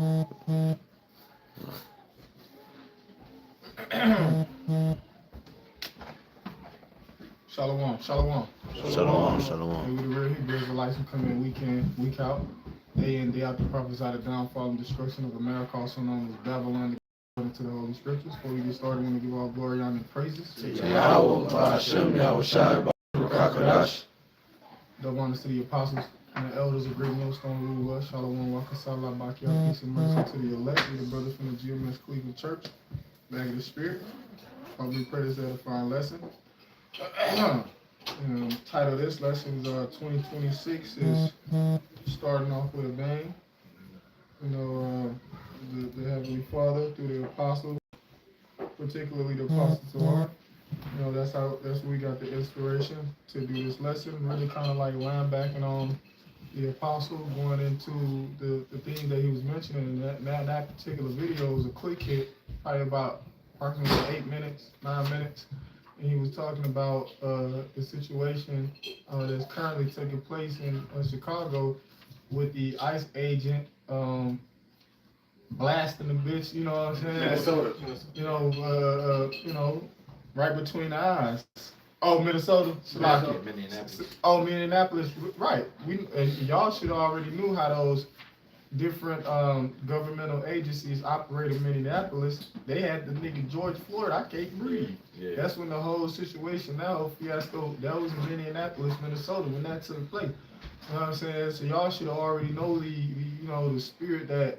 Shalom, shalom. Shalom, shalom. And we the real Hebrew Israelites who come in week in, week out, day in, day out to prophesy the downfall and destruction of America, also known as Babylon, according to the Holy Scriptures. Before we get started, we want to give all glory, honor, and praises to YAHAWAH, BAHASHAM, YAHAWASHI, HAQADASH. Double honors to the apostles and the elders of Great Millstone Rule of Shalom, Wakasala, Bakia, peace and mercy to the elect, the brothers from the GMS Cleveland Church, back of the Spirit. Hope we pray this edifying lesson. Title of this lesson is 2026 is starting off with a bang. The Heavenly Father through the apostles, particularly the apostles of art. That's where we got the inspiration to do this lesson. Really kind of like lambacking on the apostle, going into the things that he was mentioning. And that particular video was a quick hit, probably about approximately 8 minutes, 9 minutes. And he was talking about the situation that's currently taking place in Chicago with the ICE agent blasting the bitch, you know what I'm saying? Minnesota. Right between the eyes. Oh, Minnesota? Minneapolis. Oh, Minneapolis, right. And y'all should already knew how those different governmental agencies operate in Minneapolis. They had the nigga George Floyd, I can't breathe. Yeah. That's when the whole situation, that whole fiasco, that was in Minneapolis, Minnesota, when that took place. You know what I'm saying? So y'all should already know the spirit that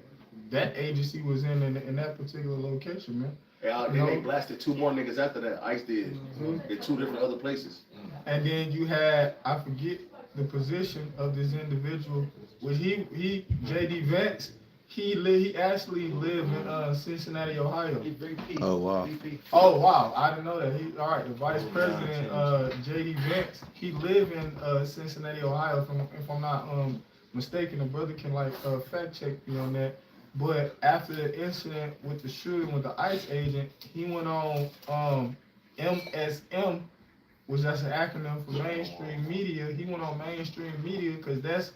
agency was in that particular location, man. They blasted 2 more niggas after that. ICE did in 2 different other places. And then you had, I forget the position of this individual. Was he JD Vance? He actually lived in Cincinnati, Ohio. Oh wow. Oh wow, I didn't know that. All right, the Vice President JD Vance, he lived in Cincinnati, Ohio. If I'm not mistaken, the brother can fact check me on that. But after the incident with the shooting with the ICE agent, he went on MSM, which that's an acronym for mainstream media. He went on mainstream media because that's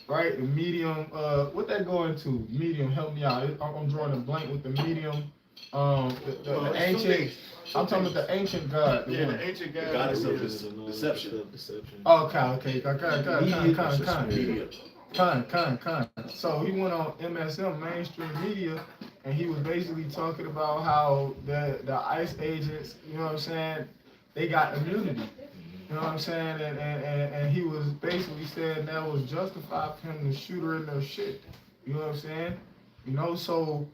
right, the medium. What that go into? Medium, help me out. I'm drawing a blank with the medium. The ancient. I'm talking about the ancient god. The ancient god. The goddess of deception. Okay. Con. So he went on MSM, mainstream media, and he was basically talking about how the ICE agents, you know what I'm saying, they got immunity. You know what I'm saying? And he was basically saying that was justified for him to shoot her in their shit. You know what I'm saying? So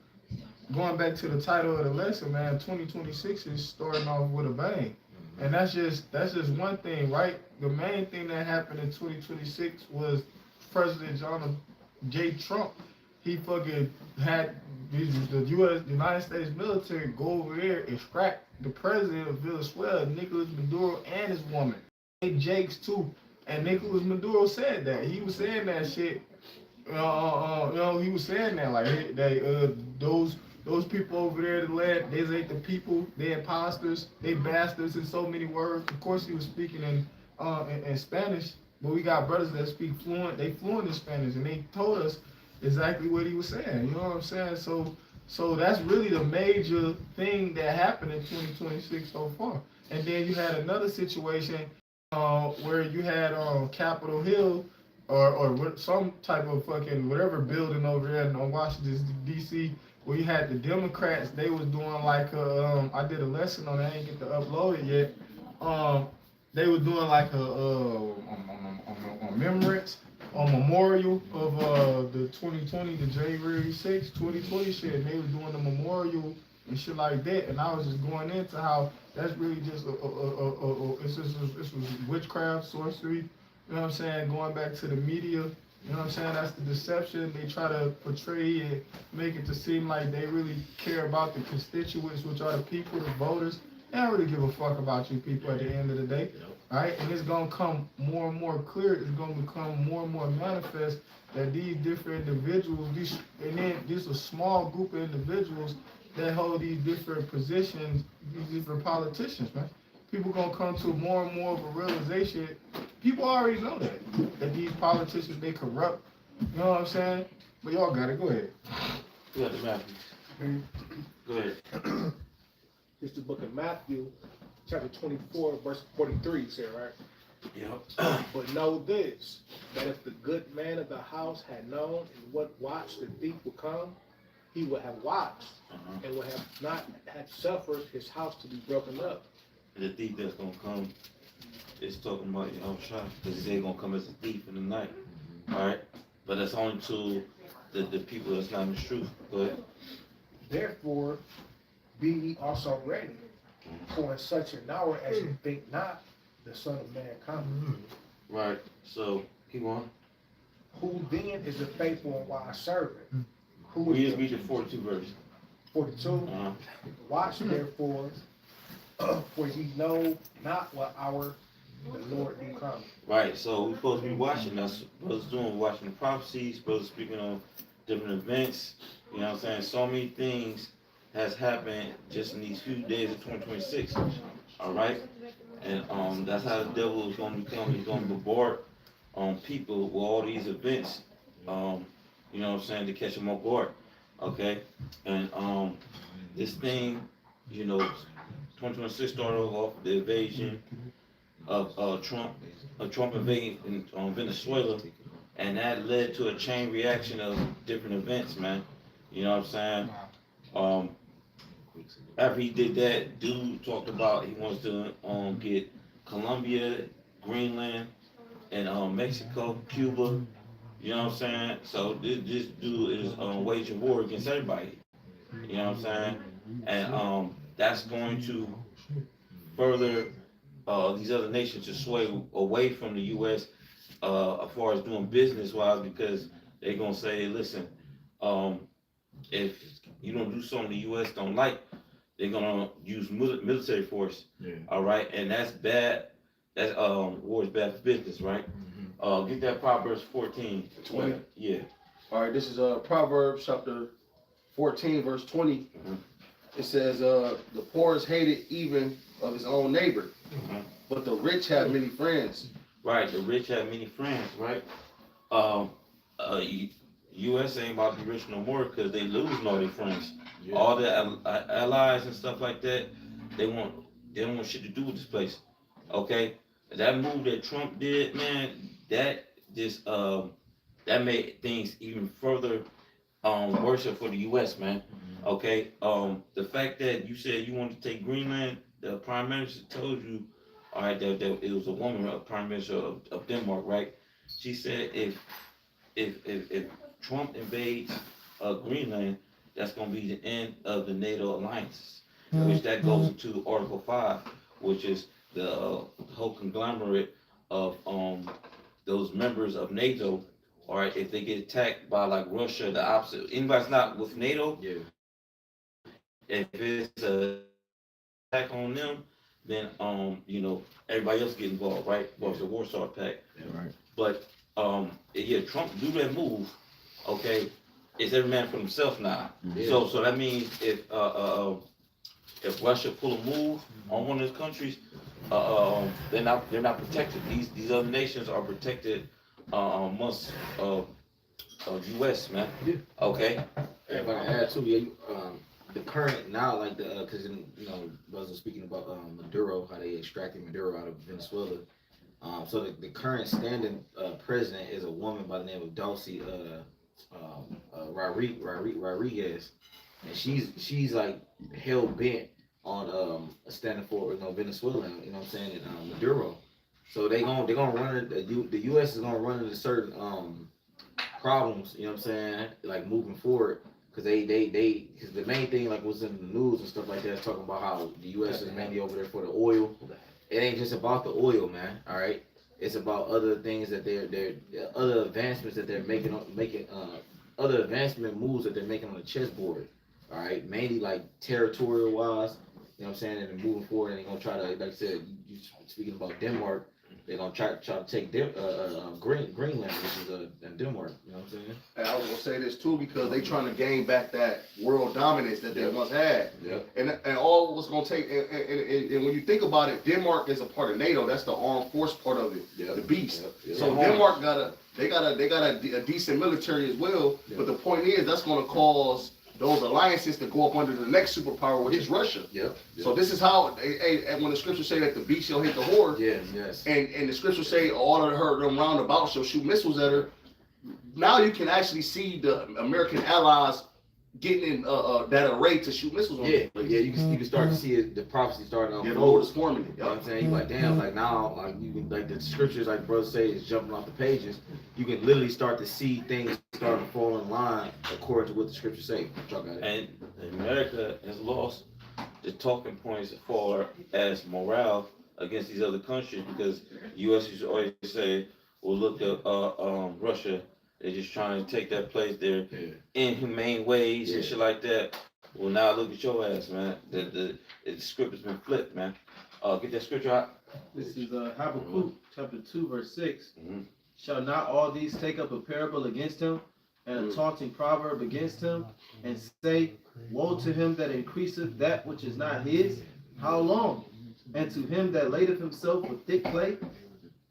going back to the title of the lesson, man, 2026 is starting off with a bang. And that's just one thing, right? The main thing that happened in 2026 was President Donald J. Trump. He fucking had the United States military go over there and extract the president of Venezuela, Nicolas Maduro, and his woman. They Jakes too. And Nicolas Maduro said that. He was saying that shit. He was saying that those people over there, the land, they ain't the people. They imposters. They bastards in so many words. Of course, he was speaking in Spanish. But we got brothers that speak fluent, they fluent in Spanish, and they told us exactly what he was saying. You know what I'm saying? So that's really the major thing that happened in 2026 so far. And then you had another situation where you had Capitol Hill or some type of fucking whatever building over there in Washington, D.C., where you had the Democrats. They was doing like I did a lesson on it, I ain't get to upload it yet. They were doing like a memorial of the 2020, the January 6, 2020 shit. And they was doing the memorial and shit like that. And I was just going into how that's really just this was witchcraft, sorcery. You know what I'm saying? Going back to the media. You know what I'm saying? That's the deception. They try to portray it, make it to seem like they really care about the constituents, which are the people, the voters. They don't really give a fuck about you people at the end of the day, right? And it's gonna come more and more clear. It's gonna become more and more manifest that these different individuals, this a small group of individuals that hold these different positions, these different politicians, man. People gonna come to more and more of a realization. People already know that these politicians, they corrupt. You know what I'm saying? But y'all got it. Go ahead. You got the Matthews. Go ahead. It's the book of Matthew, chapter 24, verse 43, say, right? Yep. But know this, that if the good man of the house had known in what watch the thief would come, he would have watched and would have not had suffered his house to be broken up. The thief that's gonna come is talking about YAHWAH, because he's gonna come as a thief in the night. Alright? But that's only to the people that's not in the truth. Go ahead. Therefore, be ye also ready, for in such an hour as you think not, the Son of Man cometh. Right. So keep on. Who then is the faithful and wise servant? Who We is just read the 42 verse. 42? Watch therefore, for ye know not what hour the Lord do come. Right. So we're supposed to be watching. That's what brothers doing. Watching the prophecies. Brothers speaking on different events. You know what I'm saying? So many things has happened just in these few days of 2026. All right. And that's how the devil is going to become. He's going to bombard people with all these events. You know what I'm saying, to catch them off guard. Okay. And this thing, you know, 2026 started off the invasion of Trump invading Venezuela, and that led to a chain reaction of different events, man. You know what I'm saying? After he did that, dude talked about he wants to get Colombia, Greenland, and Mexico, Cuba. You know what I'm saying? So this dude is waging war against everybody. You know what I'm saying? And that's going to further these other nations to sway away from the U.S. As far as doing business-wise, because they're gonna say, listen, if you don't do something the U.S. don't like, they're gonna use military force. Yeah. All right, and that's bad. That's war is bad for business, right? Get that Proverbs 14. 20. Yeah. All right, this is Proverbs chapter 14, verse 20. It says, the poor is hated even of his own neighbor, but the rich have many friends. Right, the rich have many friends, right? U.S. ain't about to be rich no more because they losing all their friends. Yeah. All the allies and stuff like that, they don't want shit to do with this place. Okay? That move that Trump did, man, that just that made things even further worse for the U.S., man. Okay? The fact that you said you wanted to take Greenland, the prime minister told you, all right, that it was a woman, a prime minister of Denmark, right? She said if Trump invades Greenland, that's gonna be the end of the NATO alliances, which that goes into Article 5, which is the whole conglomerate of those members of NATO. All right, if they get attacked by like Russia, the opposite. Anybody's not with NATO, yeah. If it's a attack on them, then you know, everybody else get involved, right? Well, it's a Warsaw Pact. Yeah, right. But yeah, Trump do that move, okay, it's every man for himself now. Yeah. So that means if Russia pull a move on one of those countries, they're not protected. These other nations are protected amongst U.S., man. Yeah. Okay. If I can add too, yeah, the current now, like because you know, brothers are speaking about Maduro, how they extracted Maduro out of Venezuela. So the current standing president is a woman by the name of Dulce Rodriguez, and she's like hell bent on standing for Venezuela, you know what I'm saying, and Maduro. So they're gonna run it. The U.S. is gonna run into certain problems, you know what I'm saying, like moving forward. Because because the main thing, like what's in the news and stuff like that, is talking about how the U.S. is mainly over there for the oil. It ain't just about the oil, man. All right, it's about other things that they're other advancements that they're making other advancement moves that they're making on the chessboard. All right, mainly like territorial wise, you know what I'm saying, and moving forward, and they're gonna try to, like I said, you speaking about Denmark. They're gonna try to take Greenland, which is in Denmark. You know what I'm saying? And I was gonna say this too because they trying to gain back that world dominance that they once had. Yep. And all what's gonna take and when you think about it, Denmark is a part of NATO. That's the armed force part of it, the beast. Yep. So Denmark got a decent military as well. Yep. But the point is that's gonna cause those alliances to go up under the next superpower, which is Russia. Yep. So this is how, and when the scriptures say that the beast shall hit the whore, Yes. and the scriptures say all of her them roundabout shall shoot missiles at her. Now you can actually see the American allies getting in that array to shoot missiles on Yeah, the place. yeah, you can start to see it, the prophecy starting to Yeah, unfold. the Lord is forming it. You know what I'm saying? You like, damn, like now, like you can, like the scriptures, like brother say, is jumping off the pages. You can literally start to see things starting to fall in line according to what the scriptures say. Talk about it. And America has lost the talking points as far as morale against these other countries because U.S. used to always say, well, look at Russia. They're just trying to take that place. They're inhumane ways and shit like that. Well, now look at your ass, man. The script has been flipped, man. Get that scripture out. This is Habakkuk chapter 2 verse 6. Mhm. Shall not all these take up a parable against him, and a taunting proverb against him, and say, woe to him that increaseth that which is not his? How long? And to him that ladeth himself with thick clay?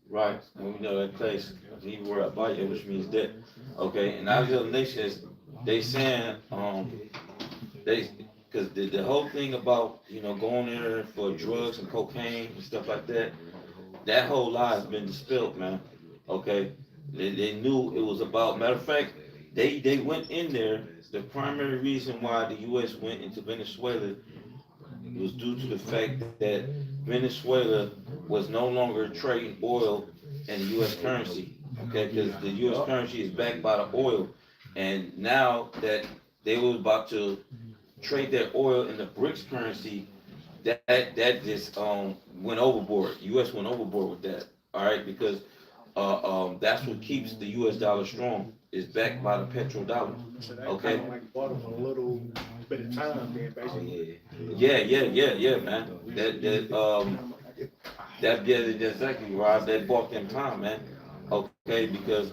Right, and we know that place, the Hebrew word abaya, which means death. Okay, and now the other nations, they saying, because the whole thing about, going there for drugs and cocaine and stuff like that, that whole lie has been dispelled, man. Okay, they knew it was about, matter of fact, they went in there, the primary reason why the U.S. went into Venezuela was due to the fact that Venezuela was no longer trading oil in the U.S. currency, okay? Because the U.S. currency is backed by the oil, and now that they were about to trade their oil in the BRICS currency, that just went overboard. U.S. went overboard with that, all right? Because that's what keeps the U.S. dollar strong. Is backed by the petrodollar. So that Okay. kind of like bought them a little bit of time then, basically. Yeah, man. That's exactly right. That bought them time, man. Okay, because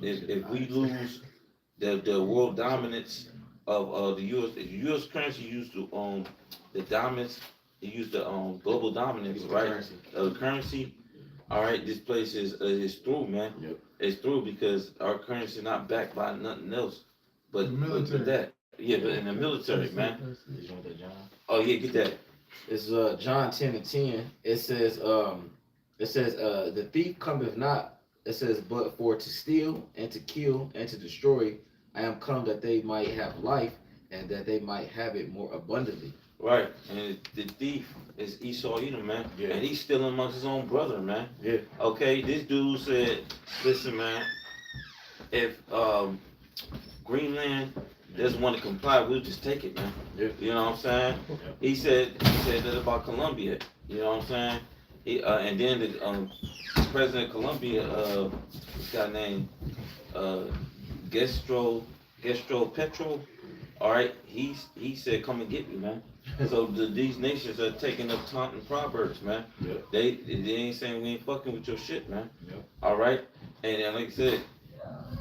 if we lose the world dominance of the U.S. currency used to the dominance, it used the global dominance, right? Of the currency. All right, this place is through, man. Yep. It's through because our currency is not backed by nothing else, but Military. but that. Yeah, but in the military, man. You want that, John? Oh yeah, get that. It's John 10:10. It says the thief cometh not. It says but for to steal and to kill and to destroy. I am come that they might have life and that they might have it more abundantly. Right, and the thief is Esau Edom, man. Yeah. And he's still amongst his own brother, man. Yeah. Okay, this dude said, listen, man, if Greenland doesn't want to comply, we'll just take it, man. Yeah. You know what I'm saying? Yeah. He said that about Colombia. You know what I'm saying? He and then the president of Colombia, this guy named Gestro Petro. All right, he said, come and get me, man. So these nations are taking up taunting proverbs, man. Yep. They ain't saying we ain't fucking with your shit, man. Yep. All right, and like I said,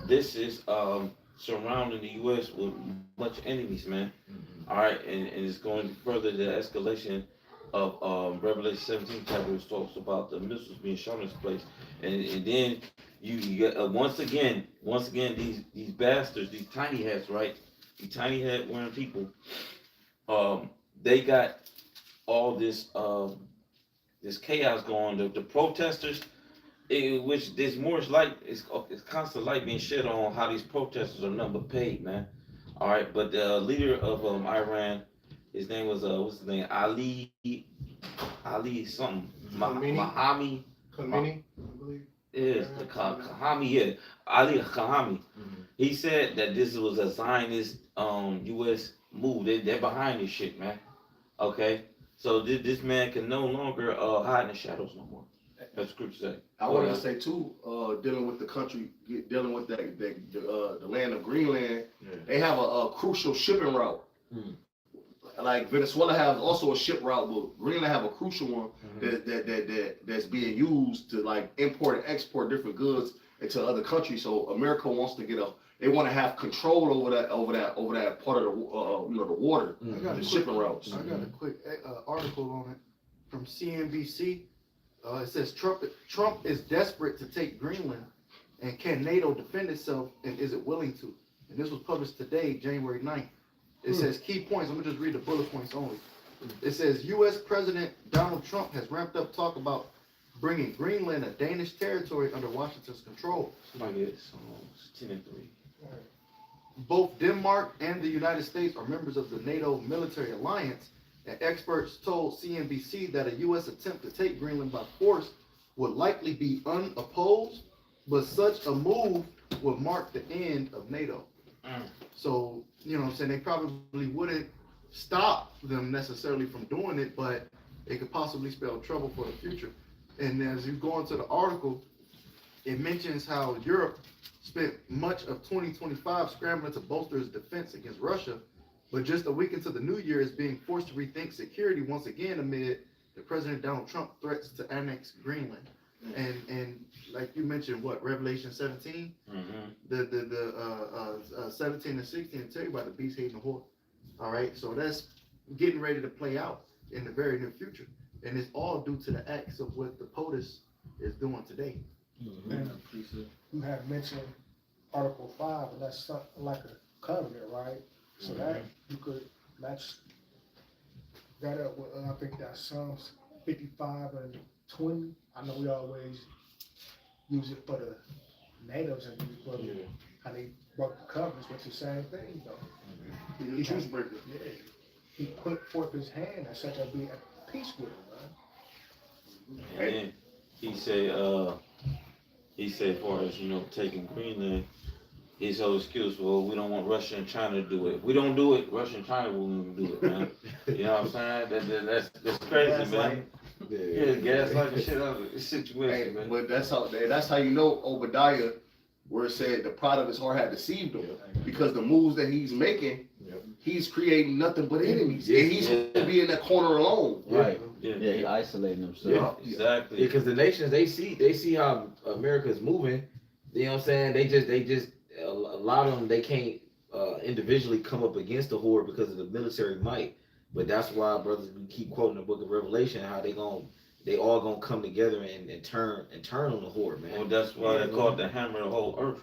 this is surrounding the U.S. with much enemies, man. Mm-hmm. All right, and it's going to further the escalation of Revelation 17 chapter, which talks about the missiles being shot in this place, and then you get once again these bastards, these tiny hats, right? These tiny hat wearing people, they got all this this chaos going. The protesters, which there's more light, it's constant light being shed on how these protesters are nothing but paid, man. All right, but the leader of Iran, his name was what's his name? Ali something. Mahami. Khamenei, I believe. Is the Kahami, yeah, Ali Kahami. He said that this was a Zionist U.S. move. They're behind this shit, man. Okay, so this man can no longer hide in the shadows no more. That's scripture say. I wanted to say too, dealing with the country, dealing with the land of Greenland, they have a crucial shipping route. Like Venezuela has also a ship route, but Greenland have a crucial one that's being used to like import and export different goods into other countries. So America wants to they want to have control over that part of the water, the shipping routes. I got a quick article on it from CNBC. It says Trump is desperate to take Greenland, and can NATO defend itself, and is it willing to? And this was published today, January 9th. It says key points. I'm gonna just read the bullet points only. It says U.S. President Donald Trump has ramped up talk about bringing Greenland, a Danish territory, under Washington's control. Somebody get some 10-3. Both Denmark and the United States are members of the NATO military alliance, and experts told CNBC that a U.S. attempt to take Greenland by force would likely be unopposed, but such a move would mark the end of NATO. So, you know what I'm saying, they probably wouldn't stop them necessarily from doing it, but it could possibly spell trouble for the future. And as you go into the article, it mentions how Europe spent much of 2025 scrambling to bolster its defense against Russia, but just a week into the new year is being forced to rethink security once again amid the President Donald Trump threats to annex Greenland. And like you mentioned, what, Revelation 17? The 17 and 16 tell you about the beast hating the whore. All right, so that's getting ready to play out in the very near future. And it's all due to the acts of what the POTUS is doing today. You have mentioned Article 5, and that's something like a covenant, right? So that you could match that up with, I think that's Psalms 55 and 20. I know we always use it for the natives and for how they broke the covenants, but it's the same thing, though. The truce breaker. Yeah, he put forth his hand and such a be at peace with him, right? And then he said, as far as, you know, taking Greenland, his whole excuse, well, we don't want Russia and China to do it. If we don't do it, Russia and China won't do it, man. You know what I'm saying? That's crazy, man. Yeah, gaslight the shit out of the situation, man. But that's how you know Obadiah, where it said the pride of his heart had deceived him, because the moves that he's making, he's creating nothing but enemies, and he's gonna be in that corner alone. Right. Yeah, he isolating himself. Yeah, exactly. Because the nations, they see how America's moving. You know what I'm saying? They just a lot of them, they can't individually come up against the horde because of the military might. But that's why, brothers, we keep quoting the book of Revelation, how they all gonna come together and turn on the horde, man. Well, that's why they call it the hammer of the whole earth.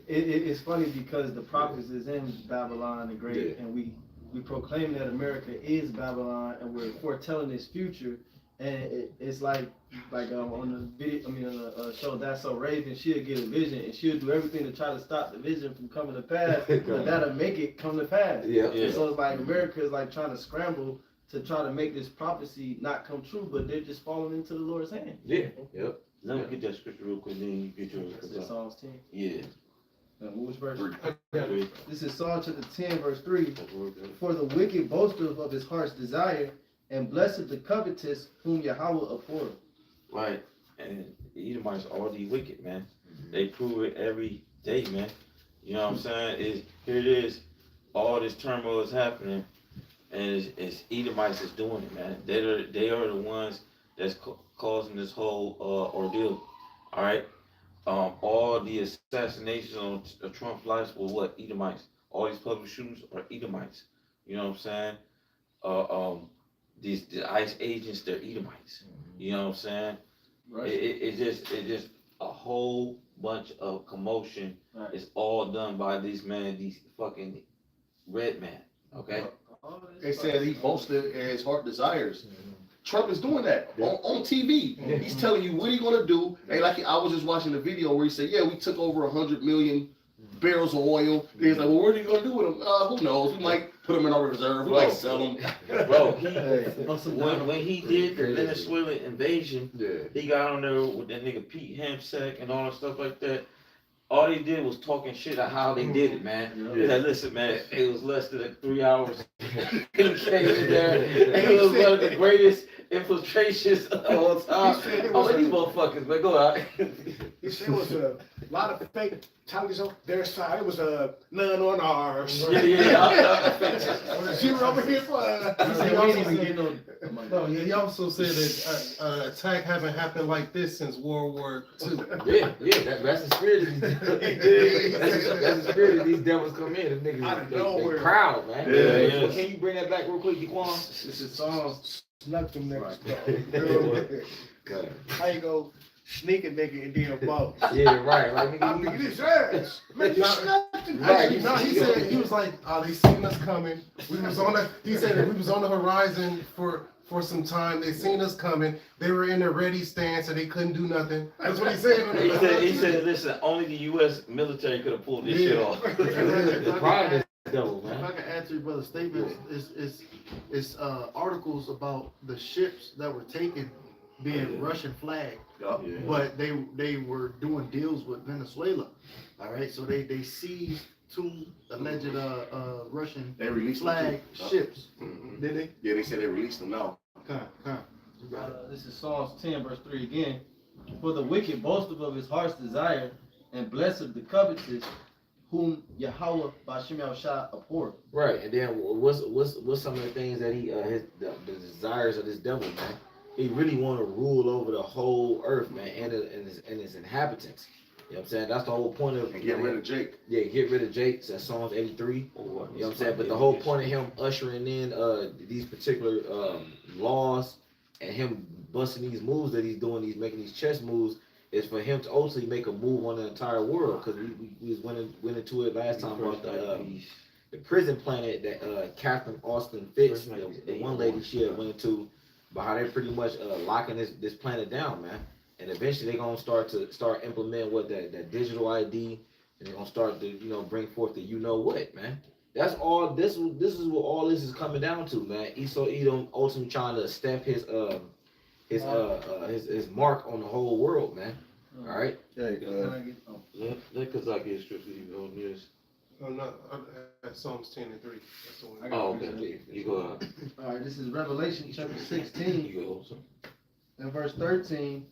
It's funny because the prophets is in Babylon the Great, and we proclaim that America is Babylon, and we're foretelling its future. And it's like on the video, on the show That's So Raven, she'll get a vision and she'll do everything to try to stop the vision from coming to pass, but that'll make it come to pass. Yeah. So it's like America is like trying to scramble to try to make this prophecy not come true, but they're just falling into the Lord's hand. Yeah. Yep. Let me get that scripture real quick, then you get yours. That's Psalms 10. Yeah. Which verse? 3. This is Psalm chapter 10, verse 3. For the wicked boasteth of his heart's desire, and blessed the covetous whom Yahawah abhorreth. Right. And the Edomites are the wicked, man. They prove it every day, man. You know what I'm saying? Here it is. All this turmoil is happening, and it's Edomites that's doing it, man. They are the ones that's causing this whole ordeal. All right. All the assassinations on Trump's life were what? Edomites. All these public shootings are Edomites. You know what I'm saying? The ICE agents, they're Edomites. You know what I'm saying? Right. It's just a whole bunch of commotion. Right. It's all done by these fucking red men. Okay? They said he boasted in his heart desires. Trump is doing that on TV. He's telling you what he's gonna do. And like I was just watching the video where he said, "Yeah, we took over 100 million barrels of oil." He's like, "Well, what are you gonna do with them? Who knows? We might put them in our reserve. We might sell them." Bro, when he did the Venezuela invasion, he got on there with that nigga Pete Hempsack and all that stuff like that. All he did was talking shit on how they did it, man. He said, "Listen, man, it was less than 3 hours." He came in there, and it was one of the greatest infiltrations of all time. These motherfuckers, man, go out. He said it was a lot of fake tallies on their side. It was none on ours. Yeah. Zero over here for No, he also said that an attack haven't happened like this since World War II. That's the spirit. That's the spirit of these devils come in. Them Out of niggas, nowhere. they proud, man. Yeah. Can you bring that back real quick, Dequan? This is Psalms. snuck them niggas. Good. How you go sneak a nigga and then boss? Yeah, right. Like I nigga, beat his ass. Man, you snuck the Actually, no, he said, he was like, they seen us coming. We was on the, he said that we was on the horizon for some time. They seen us coming. They were in a ready stance and they couldn't do nothing. That's what he said. He said, listen, only the U.S. military could have pulled this shit off. The problem is devil, If man. I can add to your brother's statement, it's articles about the ships that were taken being Russian flagged, Yup. but they were doing deals with Venezuela. All right, so they seized 2 alleged Russian They released flag them too. ships. Mhm. Did they? Yeah, they said they released them now. Come. You got it. This is Psalms 10, verse 3 again. For the wicked boasteth of his heart's desire, and blessed the covetous, whom Yahawah Bashim Yahushua abhorred. Right, and then what's some of the things that he the desires of this devil, man? He really want to rule over the whole earth, man, and its inhabitants. You know what I'm saying? That's the whole point of And get rid of Jake. Yeah, get rid of Jake. That's Psalms 83. You know what I'm saying? But the whole point of him ushering in these particular laws and him busting these moves that he's doing, he's making these chess moves, is for him to ultimately make a move on the entire world. Because we went into it last time about the prison planet that Catherine Austin Fitz, the one lady she had went into, but how they're pretty much locking this planet down, man. And eventually they're gonna start implementing what that digital ID, and they're gonna start to bring forth the what, man. That's all. This is what all this is coming down to, man. Esau Edom ultimately trying to stamp his mark on the whole world, man. All right. Hey, Let Kazak get strictly on this. I'm not, at Psalms 10 and 3. That's the one. Oh, okay. You go out. all right, this is Revelation chapter 16 You go also. and verse 13.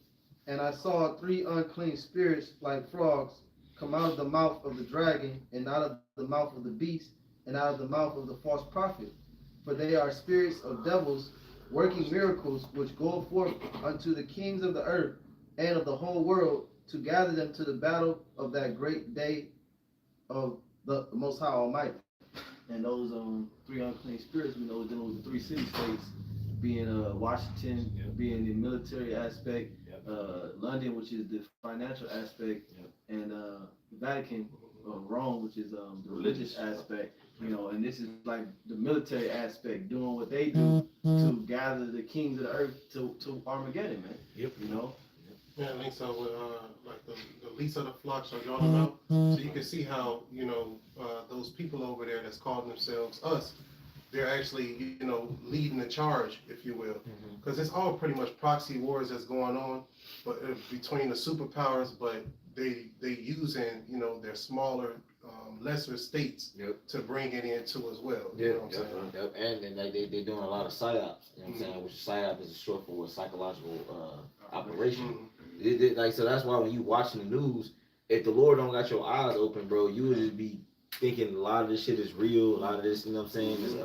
And I saw 3 unclean spirits like frogs come out of the mouth of the dragon, and out of the mouth of the beast, and out of the mouth of the false prophet. For they are spirits of devils, working miracles, which go forth unto the kings of the earth and of the whole world, to gather them to the battle of that great day of the Most High Almighty. And those 3 unclean spirits, we know, dealing with the 3 city-states, being Washington, being the military aspect, London, which is the financial aspect, and Vatican, Rome, which is the religious aspect. And this is like the military aspect, doing what they do to gather the kings of the earth to Armageddon, man. Yep. Yeah, I think so. With like the lease of the flocks are drawn out, so you can see how those people over there that's calling themselves us, they're actually leading the charge, if you will, because it's all pretty much proxy wars that's going on, but between the superpowers, but they using their smaller, lesser states to bring it into as well. You know what I'm saying? And then they're doing a lot of psyops. You know what I'm saying? Which psyop is short for a psychological operation. So that's why when you watching the news, if the Lord don't got your eyes open, bro, you would just be thinking a lot of this shit is real. A lot of this, you know what I'm saying, is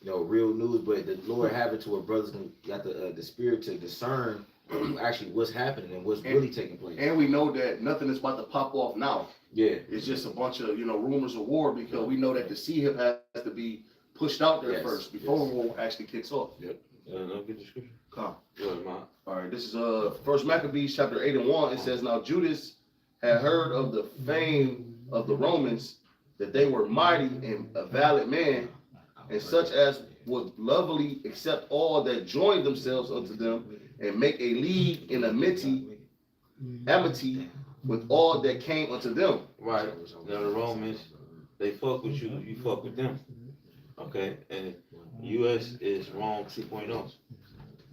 real news. But the Lord have it to where brothers got the spirit to discern actually what's happening and what's really taking place. And we know that nothing is about to pop off now. Yeah. It's just a bunch of, rumors of war, because we know that the sea hip has to be pushed out there first before war actually kicks off. I'll get the scripture. Come. Go ahead, Mark. All right, this is First Maccabees chapter 8 and 1. It says, now Judas had heard of the fame of the Romans, that they were mighty and a valiant man, and such as would lovingly accept all that joined themselves unto them, and make a league in amity with all that came unto them. Right. Now the Romans, they fuck with you, you fuck with them. Okay, and U.S. is Rome 2.0.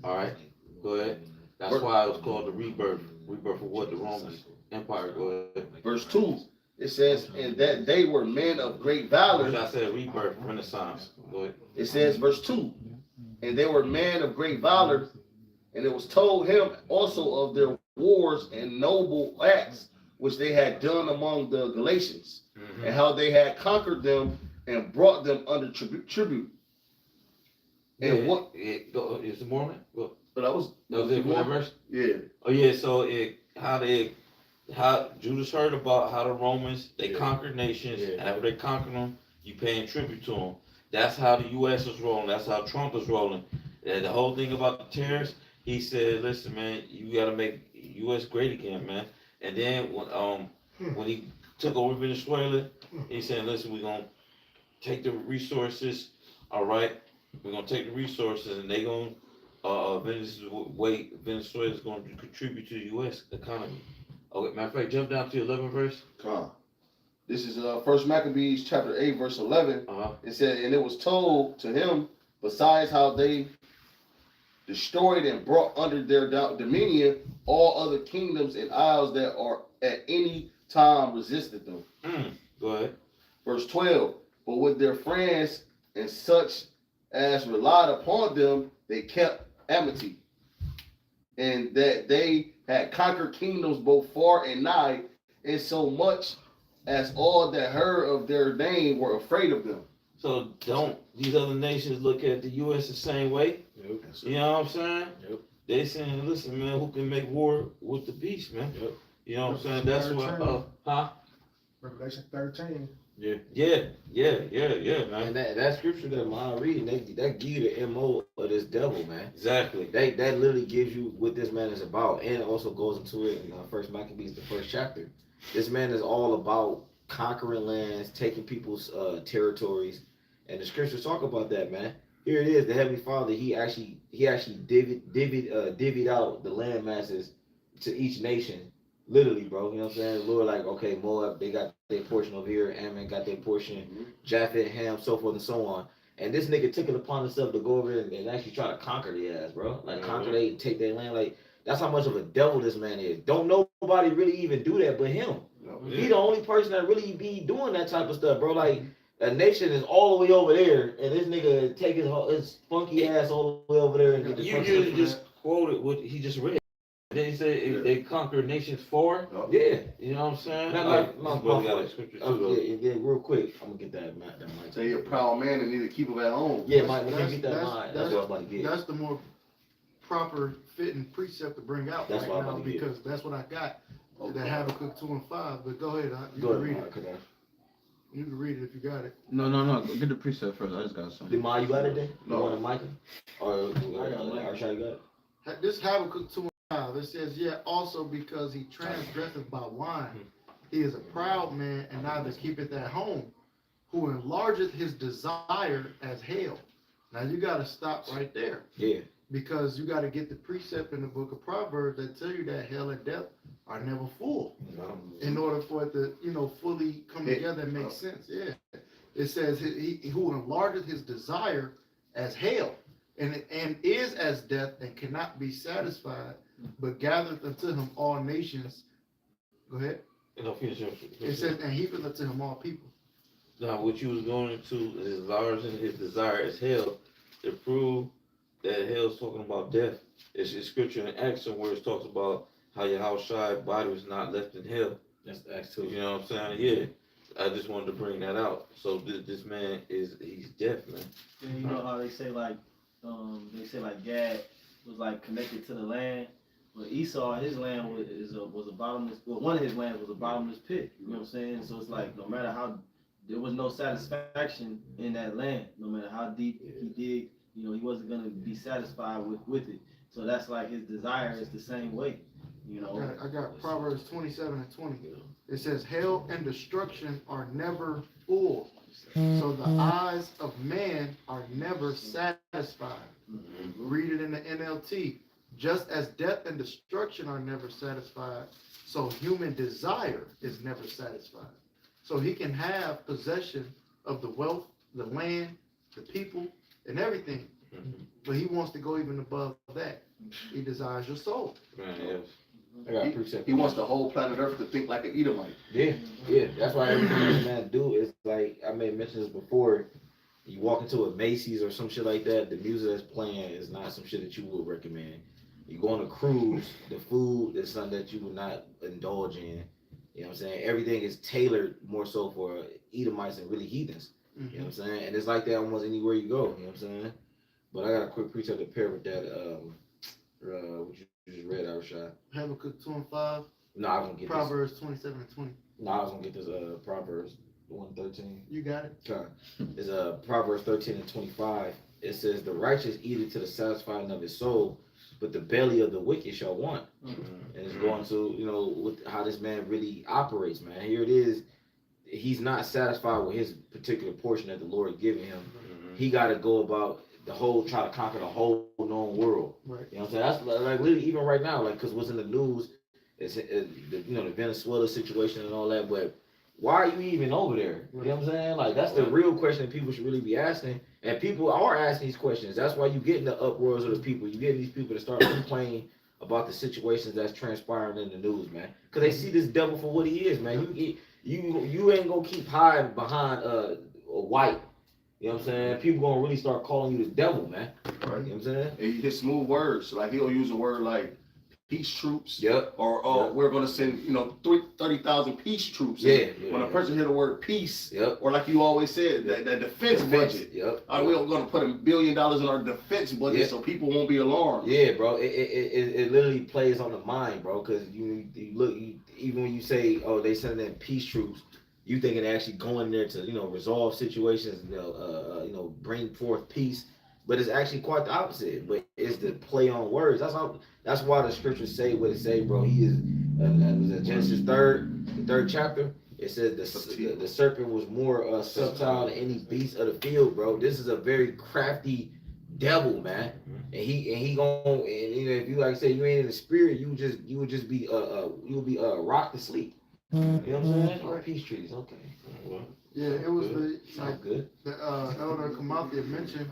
All right, go ahead. That's why it was called the rebirth. Rebirth of what? The Roman Empire. Go ahead. Verse 2, it says, and that they were men of great valor. I said rebirth, Renaissance. Go ahead. It says, verse 2, and they were men of great valor, and it was told him also of their wars and noble acts which they had done among the Galatians, and how they had conquered them and brought them under tribute. And what? Is it more? Well, but that was it for that verse? Yeah. Oh yeah. So how Judas heard about how the Romans they conquered nations. After they conquered them, you paying tribute to them. That's how the U.S. was rolling. That's how Trump was rolling. And the whole thing about the tariffs, he said, "Listen, man, you got to make U.S. great again, man." And then when he took over Venezuela. He's saying, listen, we're gonna take the resources, all right? We're gonna take the resources and they gonna Venezuela's gonna contribute to the US economy. Okay, matter of fact, jump down to 11 verse. This is First Maccabees chapter 8 verse 11. It said, and it was told to him, besides how they destroyed and brought under their dominion all other kingdoms and isles that are at any time resisted them. Go ahead. Verse 12. But with their friends and such as relied upon them, they kept amity, and that they had conquered kingdoms both far and nigh, and so much as all that heard of their name were afraid of them. So don't these other nations look at the US the same way? Yep. You know what I'm saying? Yep. They saying, listen, man, who can make war with the beast, man? Yep. You know what I'm saying? That's what Revelation 13. Yeah, man. And that scripture that I'm reading, that give you the MO of this devil, man. Exactly. That literally gives you what this man is about, and it also goes into it in First Maccabees, the first chapter. This man is all about conquering lands, taking people's territories, and the scriptures talk about that, man. Here it is, the Heavenly Father. He actually divvied out the land masses to each nation. Literally, bro. You know what I'm saying? Lord, like, okay, Moab, they got their portion over here. Ammon got their portion. Japheth, Ham, so forth and so on. And this nigga took it upon himself to go over and actually try to conquer their ass, bro. Like, conquer they, take their land. Like, that's how much of a devil this man is. Don't nobody really even do that but him. He the only person that really be doing that type of stuff, bro. Like, a nation is all the way over there, and this nigga take his funky ass all the way over there and get the You just quoted what he just read. They say they conquer nations for. Yeah. You know what I'm saying? Yeah, real quick. I'm gonna get that mic. Say you're a proud man and need to keep him at home. Yeah, Mike, when you get that mic, that's what I'm about to get. That's the more proper fitting precept to bring out That's right what I'm now, about to get. because that's what I got. That Habakkuk 2 and 5. But go ahead, you Go can read ahead, it. You can read it if you got it. No. Get the precept first. I just got something. Demar, you got it then? No. You want a mic? Or Arsha, you got it? This Habakkuk 2 and 5, it says, yet also because he transgresseth by wine, he is a proud man and neither keepeth at home, who enlargeth his desire as hell. Now you got to stop right there. Yeah. Because you got to get the precept in the book of Proverbs that tell you that hell and death are never full. In order for it to, fully come together and make sense. Yeah. It says he who enlargeth his desire as hell and is as death and cannot be satisfied, but gathereth unto him all nations. Go ahead. It says, and heapeth unto him all people. Now, what you was going into is enlarging his desire as hell to prove that hell's talking about death. It's a scripture in Acts where it talks about how Yahawashi's body was not left in hell. That's Acts 2. You know what I'm saying? Yeah. I just wanted to bring that out. So this man he's deaf, man. And you know how they say like Gad was like connected to the land. But Esau, his land was a bottomless. Well, one of his lands was a bottomless pit. You know what I'm saying? So it's like no matter how, there was no satisfaction in that land. No matter how deep he digged, he wasn't gonna be satisfied with it. So that's like his desire is the same way. I got Proverbs 27 and 20. It says, hell and destruction are never full. So the eyes of man are never satisfied. Read it in the NLT. Just as death and destruction are never satisfied, so human desire is never satisfied. So he can have possession of the wealth, the land, the people, and everything. But he wants to go even above that. He desires your soul. Man, yes. He wants the whole planet Earth to think like an Edomite. Yeah. That's why everything this man do is like, I may mention this before. You walk into a Macy's or some shit like that, the music that's playing is not some shit that you would recommend. You go on a cruise, the food is something that you would not indulge in. You know what I'm saying? Everything is tailored more so for Edomites and really heathens. You know what I'm saying? And it's like that almost anywhere you go. You know what I'm saying? But I got a quick precept to pair with that. What you just read, Arsha. Habakkuk 2 and 5. No, I was gonna get Proverbs 27 and 20. No, I was gonna get this Proverbs 1:13. You got it. Okay. It's Proverbs 13 and 25. It says, the righteous eateth to the satisfying of his soul, but the belly of the wicked shall want. Mm-hmm. And it's going to, with how this man really operates, man. Here it is. He's not satisfied with his particular portion that the Lord given him. He got to go about try to conquer the whole known world. Right. You know what I'm saying? That's like literally even right now, like, because what's in the news is the Venezuela situation and all that. But why are you even over there? You know what I'm saying? Like, that's the real question that people should really be asking. And people are asking these questions. That's why you get in the uproars of the people. You get these people to start complaining about the situations that's transpiring in the news, man. Because they see this devil for what he is, man. You ain't gonna keep hiding behind a white. You know what I'm saying? People gonna really start calling you the devil, man. Right. You know what I'm saying? And he hits smooth words. Like he'll use a word like peace troops. Yep. Or we're gonna send 30,000 peace troops. Yeah. When a person hear the word peace, yep. Or like you always said, that defense budget. Yep. We're gonna put $1 billion in our defense budget so people won't be alarmed. Yeah, bro. It literally plays on the mind, bro. Because you look, even when you say, oh, they sending in peace troops, you thinking they're actually going there to resolve situations, bring forth peace. But it's actually quite the opposite. But it's the play on words. That's why the scriptures say what it say, bro. He is Genesis the third chapter. It says the serpent was more subtle than any beast of the field, bro. This is a very crafty devil, man. And he gon' if you like I say you ain't in the spirit, you would just be rocked to sleep. You know what I'm saying? Or peace trees, okay. Yeah, it was Sounds good. the Elder Kamathi had mentioned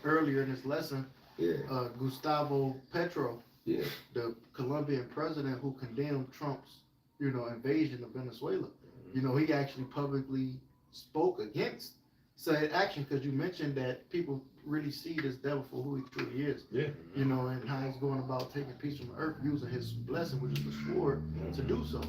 earlier in his lesson. Yeah. Gustavo Petro, Yeah. the Colombian president who condemned Trump's invasion of Venezuela. He actually publicly spoke against said action, because you mentioned that people really see this devil for who he truly is. Yeah. And how he's going about taking peace from the earth, using his blessing, which is the sword, to do so.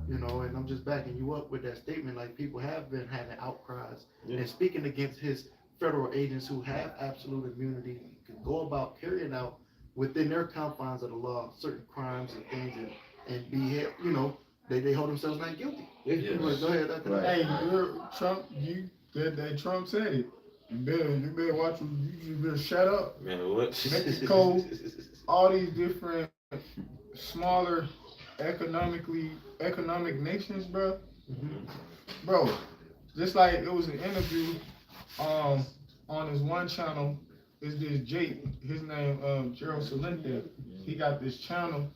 And I'm just backing you up with that statement. Like, people have been having outcries and speaking against his federal agents who have absolute immunity, can go about carrying out within their confines of the law certain crimes and things, and be held, they hold themselves not guilty. Yeah. Go ahead. Hey, Trump, that Trump said it. You better watch. You better shut up. Man, what? Mexico, all these different smaller economic nations, bro. Bro, just like it was an interview on his one channel. Is this Jake? His name Gerald Salente. He got this channel,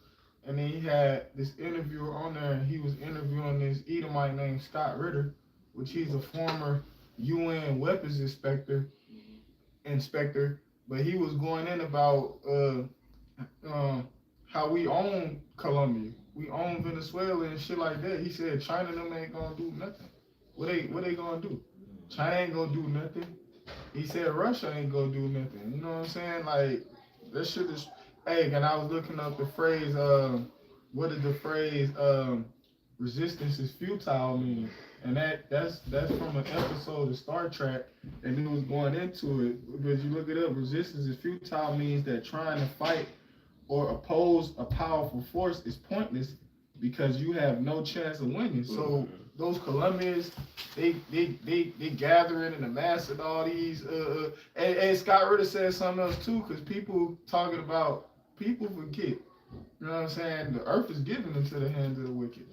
and then he had this interviewer on there, and he was interviewing this Edomite named Scott Ritter, which he's a former UN weapons inspector, but he was going in about how we own Colombia, we own Venezuela and shit like that. He said China them ain't gonna do nothing. What they gonna do? China ain't gonna do nothing. He said Russia ain't gonna do nothing. You know what I'm saying? Like, that shit is. Hey, and I was looking up the phrase. What did the phrase "resistance is futile" mean? And that's from an episode of Star Trek, and it was going into it. Because you look it up, resistance is futile means that trying to fight or oppose a powerful force is pointless because you have no chance of winning. So those Colombians, they gathering and amassing all these. And Scott Ritter said something else too, because people forget. You know what I'm saying? The earth is given into the hands of the wicked.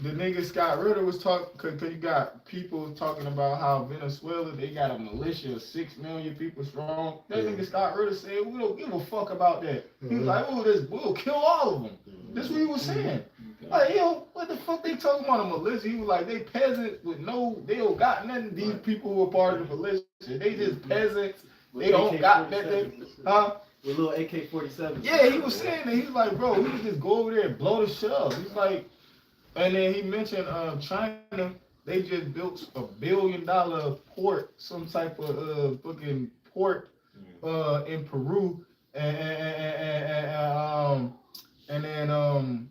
The nigga Scott Ritter was talking, cause you got people talking about how Venezuela, they got a militia of 6 million people strong. That nigga Scott Ritter said, we don't give a fuck about that. He was like, we'll kill all of them. That's what he was saying. Like, what the fuck they talking about a militia? He was like, they peasants they don't got nothing. These people who are part of the militia, they just peasants. They don't got nothing. Huh? With little AK-47. Yeah, he was saying that. He was like, bro, we can just go over there and blow the shell. He's like, and then he mentioned China, they just built $1 billion port, some type of fucking port in Peru, and then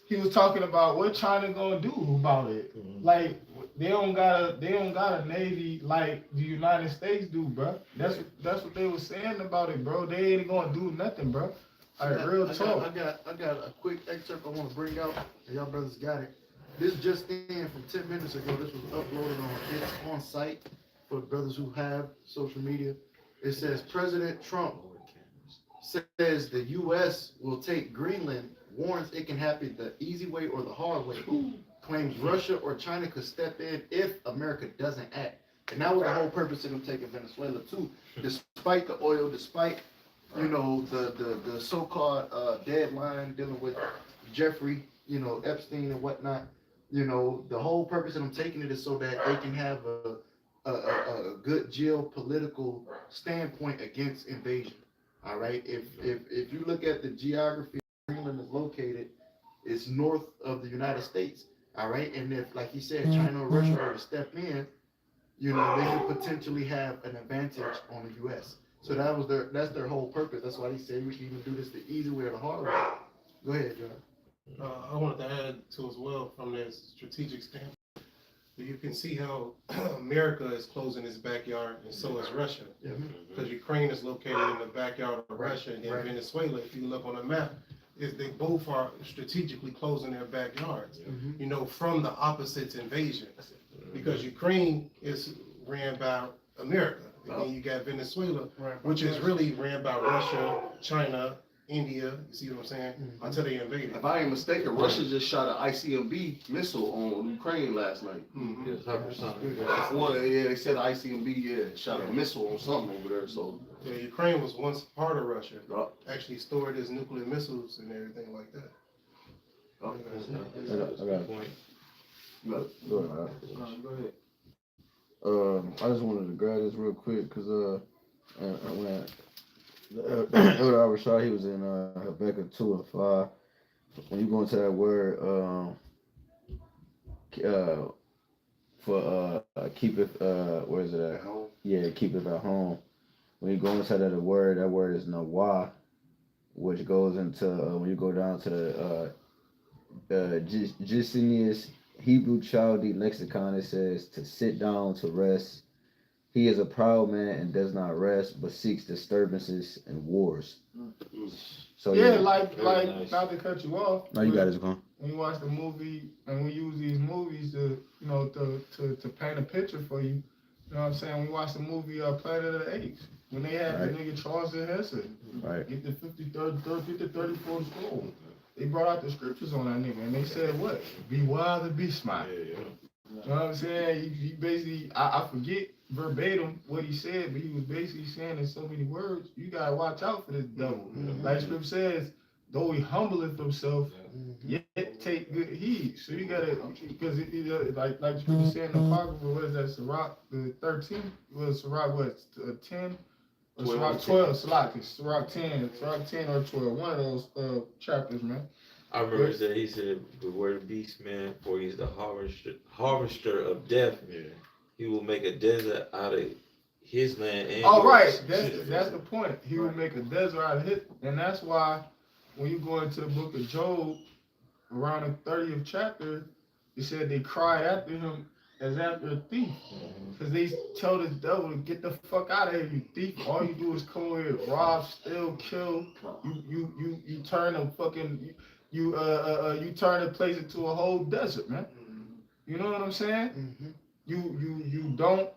he was talking about what China gonna do about it. Like, they don't got a navy like the United States do, bro. That's what they were saying about it, bro. They ain't gonna do nothing, bro. Real talk. I got a quick excerpt I want to bring out, and y'all brothers got it. This just in from 10 minutes ago. This was uploaded on site for brothers who have social media. It says President Trump says the U.S. will take Greenland, warns it can happen the easy way or the hard way, claims Russia or China could step in if America doesn't act. And that was the whole purpose of them taking Venezuela too. Despite the oil, despite, you know, the so-called deadline dealing with Jeffrey, you know, Epstein and whatnot, you know, the whole purpose of them taking it is so that they can have a good geopolitical standpoint against invasion. All right. If you look at the geography Greenland is located, it's north of the United States. All right. And if, like he said, China or Russia were to step in, you know, they could potentially have an advantage on the U.S. So that's their whole purpose. That's why they say we can even do this the easy way or the hard way. Go ahead, John. I wanted to add to as well from this strategic standpoint. You can see how America is closing its backyard, and so is Russia. Because Ukraine is located in the backyard of Russia, and Venezuela, if you look on the map, they both are strategically closing their backyards. You know, from the opposite invasion. Because Ukraine is ran by America, and then you got Venezuela, which is really ran by Russia, China, India. You see what I'm saying? Until they invaded. If I ain't mistaken, Russia just shot an ICBM missile on Ukraine last night. Yes, hypersonic. Well, yeah, they said ICBM, shot a missile on something over there. So yeah, Ukraine was once part of Russia. Actually stored its nuclear missiles and everything like that. I got a point. Go Go ahead. I just wanted to grab this real quick because when Elder Rashad, he was in Habakkuk 2:5. When you go into that word for keep it where is it at? Yeah, keep it at home. When you go inside of the word, that word is nawah, which goes into when you go down to the Gisenius Hebrew Chaldee lexicon, it says to sit down, to rest. He is a proud man and does not rest, but seeks disturbances and wars. So yeah, like not to cut you off. No, you got it, going. When you watch the movie, and we use these movies to, you know, to paint a picture for you. You know what I'm saying? When we watch the movie Planet of the Apes, when they had the nigga Charleston Heston, get the 34th scroll. They brought out the scriptures on that nigga, and they said what? Be wild and be smart. You know what I'm saying? He basically, I forget verbatim what he said, but he was basically saying in so many words, you gotta watch out for this devil. Like scripture says, though he humbleth himself, yet take good heed. So you gotta, because like scripture said in the Apocrypha, what is that? Sirach, the 13th, Sirach what? 10? Sirach 12, Sirach 10 or 12, one of those chapters, man. I remember that he said, beware the beast, man, for he's the harvester of death. He will make a desert out of his land. And right, that's the point. He will make a desert out of his, and that's why when you go into the book of Job, around the 30th chapter, it said they cry after him as after a thief. Because they tell this devil to get the fuck out of here, you thief. All you do is come over here, rob, steal, kill. You turn a fucking you turn the place into a whole desert, man. You know what I'm saying? You don't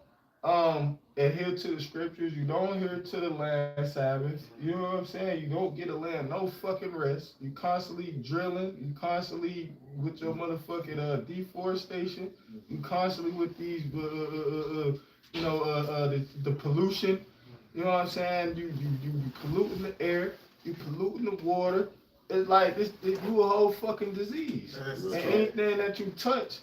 adhere to the scriptures, you don't adhere to the land Sabbath, you know what I'm saying? You don't get a land no fucking rest. You constantly drilling, you constantly with your motherfucking deforestation, you constantly with these the pollution, you know what I'm saying? You polluting the air, you polluting the water. It's like you a whole fucking disease. And anything that you touch,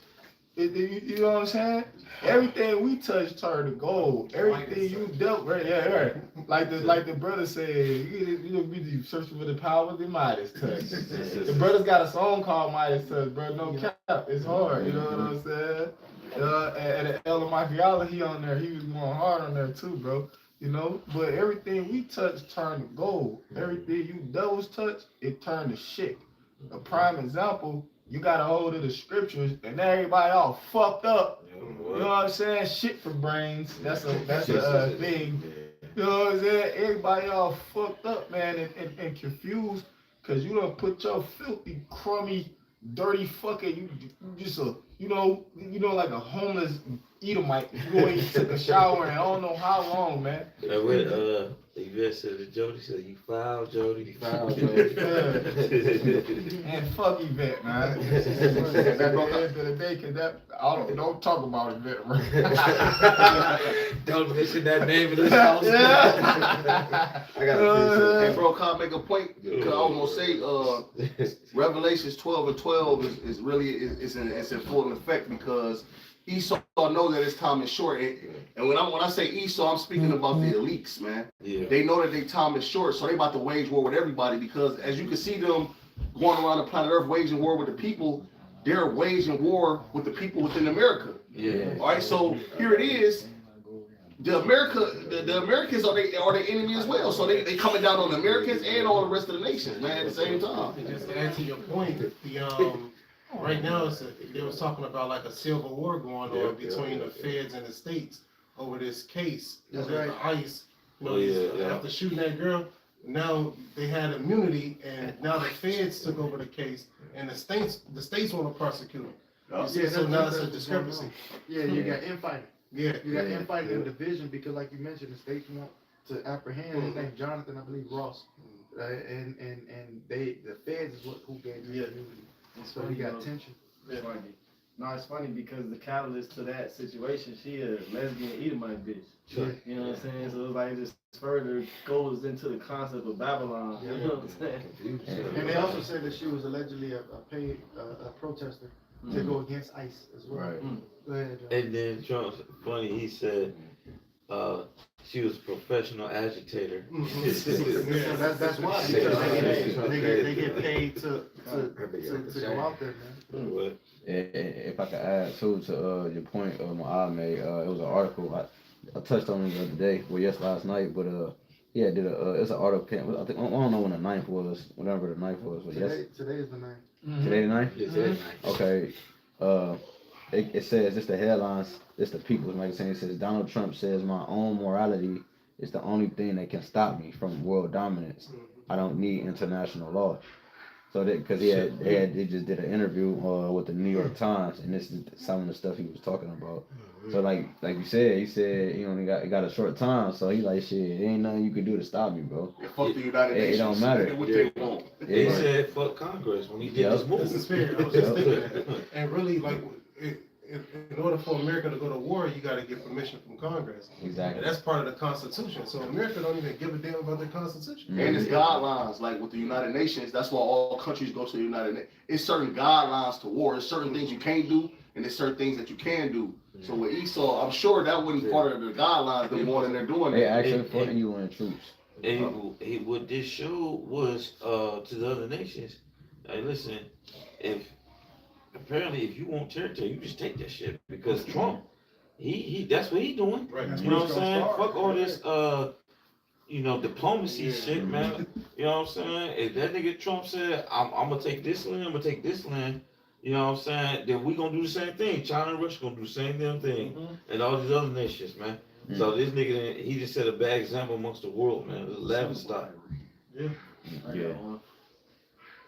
you know what I'm saying? Everything we touch turned to gold. Everything you dealt right. Like the brother said, you be searching for the power the Midas touch. The brother's got a song called Midas Touch, bro. No cap. It's hard. You know what I'm saying? And Ella Machiavelli, he on there. He was going hard on there too, bro. You know, but everything we touch turned to gold. Everything you devils touch, it turned to shit. A prime example. You got a hold of the scriptures, and everybody all fucked up. You know what I'm saying? Shit for brains. That's a thing. You know what I'm saying? Everybody all fucked up, man, and confused, cause you done put your filthy, crummy, dirty fucking you just like a homeless Edomite. You go and you took a shower and I don't know how long, man. Yvette said to Jody, said, you foul, Jody. You foul, Jody. And fuck Yvette, man. At the end of the day, cause don't talk about Yvette, right? Don't mention that name in this house. I gotta And bro, can I make a point? Cause I was gonna say, Revelations 12:12 is really it's in full effect because Esau know that his time is short. And when I say Esau, I'm speaking about the elites, man. Yeah. They know that their time is short, so they about to wage war with everybody because as you can see them going around the planet Earth waging war with the people, they're waging war with the people within America. Yeah. All right, so here it is. The Americans are the enemy as well. So they coming down on the Americans and all the rest of the nations, man, at the same time. And just to add to your point, right now they was talking about like a civil war going on between the feds and the states over this case. That's that right. The ICE, Yeah. after shooting that girl, now they had immunity, and now the feds took over the case, and the states want to prosecute them. You see, so now it's a discrepancy. Yeah, you got infighting. Yeah. You got infighting and division because, like you mentioned, the states want to apprehend his name, Jonathan, I believe Ross, and the feds is who gave him immunity. So he got tension. It's funny. No, it's funny because the catalyst to that situation, she a lesbian Edomite bitch. Sure. You know what I'm saying? So it's like it just further goes into the concept of Babylon. You know what I'm saying? And they also said that she was allegedly a paid protester to go against ICE as well. Right. Go ahead, John. And then Trump's funny, he said, she was a professional agitator. So that's why, because they get paid to go out there, man. What? If I could add too to your point, Mu'ad made, it was an article I touched on it the other day, last night, but yeah, it's an article. I think I don't know when the 9th was, whenever the 9th was, but Today is the 9th. Today the 9th? Yeah. Okay. It says, it's the headlines, it's the People's Magazine. It says, Donald Trump says, my own morality is the only thing that can stop me from world dominance. I don't need international law. So that, because they just did an interview with the New York Times, and this is some of the stuff he was talking about. So like you said, he said he only got a short time, so he like, shit, there ain't nothing you can do to stop me, bro. Yeah, fuck the United Nations. It don't matter. What they want. He said, fuck Congress when he did this move. That's the spirit. I was just thinking that. And really, like, in order for America to go to war, you got to get permission from Congress. Exactly. And that's part of the Constitution. So America don't even give a damn about the Constitution. And it's guidelines, like with the United Nations, that's why all countries go to the United Nations. It's certain guidelines to war. There's certain things you can't do, and there's certain things that you can do. So with Esau, I'm sure that wasn't part of the guidelines the more than they're doing They it. actually putting you in troops. And what this show was to the other nations, hey, listen, if you want territory, you just take that shit because Trump, he that's what he doing. Right. You know what I'm saying? Fuck all this diplomacy shit, man. You know what I'm saying? If that nigga Trump said, I'm gonna take this land, I'm gonna take this land, you know what I'm saying? Then we gonna do the same thing. China and Russia gonna do the same damn thing, and all these other nations, man. So this nigga, he just set a bad example amongst the world, man. It's laughing stock. Yeah. Yeah.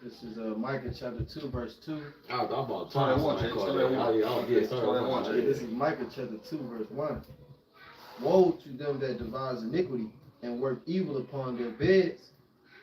This is Micah chapter 2, verse 2. I was about Start at one, Jay. Start at one. Start at one, Jay. This is Micah chapter 2, verse 1. Woe to them that devise iniquity and work evil upon their beds.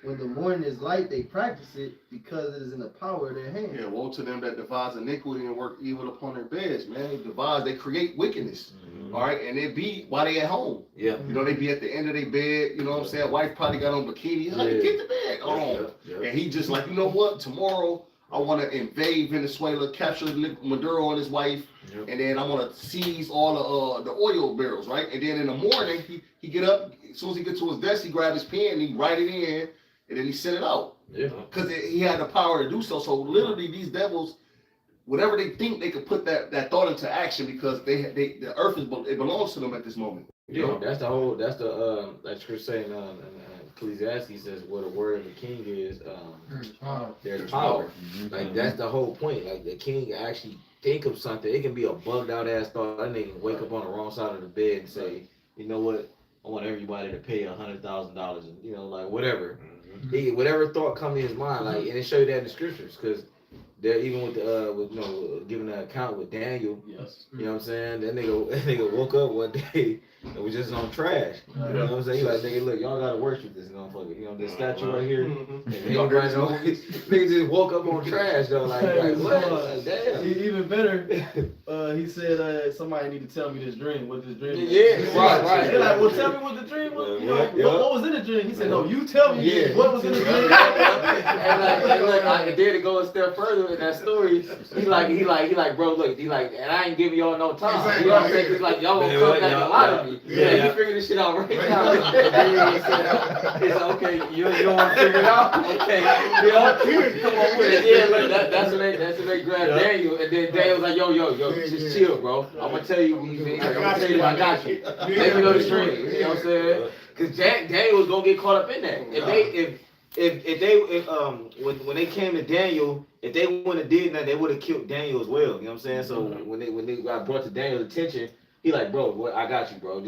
When the morning is light, they practice it because it is in the power of their hand. Yeah, woe to them that devise iniquity and work evil upon their beds, man. They create wickedness. All right, and it be while they at home. Yeah. You know, they be at the end of their bed, you know what I'm saying? Wife probably got on bikini. He's like, get the bed on. And he just like, you know what? Tomorrow I want to invade Venezuela, capture Maduro and his wife, and then I want to seize all the oil barrels, right? And then in the morning, he get up, as soon as he get to his desk, he grab his pen, and he write it in, and then he sent it out. Yeah. Because he had the power to do so. So literally these devils, whatever they think, they could put that thought into action because the earth it belongs to them at this moment. Yeah, that's the like scripture saying Ecclesiastes says where the word of the king is, there's power. Like that's the whole point. Like the king actually think of something. It can be a bugged out ass thought. That nigga wake up on the wrong side of the bed and say, you know what? I want everybody to pay $100,000 and you know, like whatever. Whatever thought come to his mind, like, and it show you that in the scriptures, because There, even with the giving an account with Daniel. Yes. You know what I'm saying? That nigga woke up one day and was just on trash. You know what I'm saying? He like, nigga, look, y'all gotta worship this motherfucker. You know, this statue right here. And everybody know, nigga just woke up on trash though. Like what? Like, damn. Even better, he said, somebody need to tell me this dream. What this dream is. Yeah, right. They're like, well, tell me what the dream was. You know, Yeah. what was in the dream? He said, no, you tell me what was in the dream. And then to go a step further in that story, he like, bro, look, and I ain't giving y'all no time. Exactly. You know what I'm saying? Cause like y'all gonna come back and lie to me. Yeah, you figure this shit out right now. It's okay. You don't want to figure it out? Okay. Come on with it. Yeah, look, that's when they grabbed Daniel, and then Daniel was like, yo, just chill, bro. I'm gonna tell you, I got you. Let me know the dream. You know what I'm saying? Cause Daniel was gonna get caught up in that. When they came to Daniel, if they wouldn't have did that, they would have killed Daniel as well. You know what I'm saying? So when they got brought to Daniel's attention, he like, bro, I got you, bro.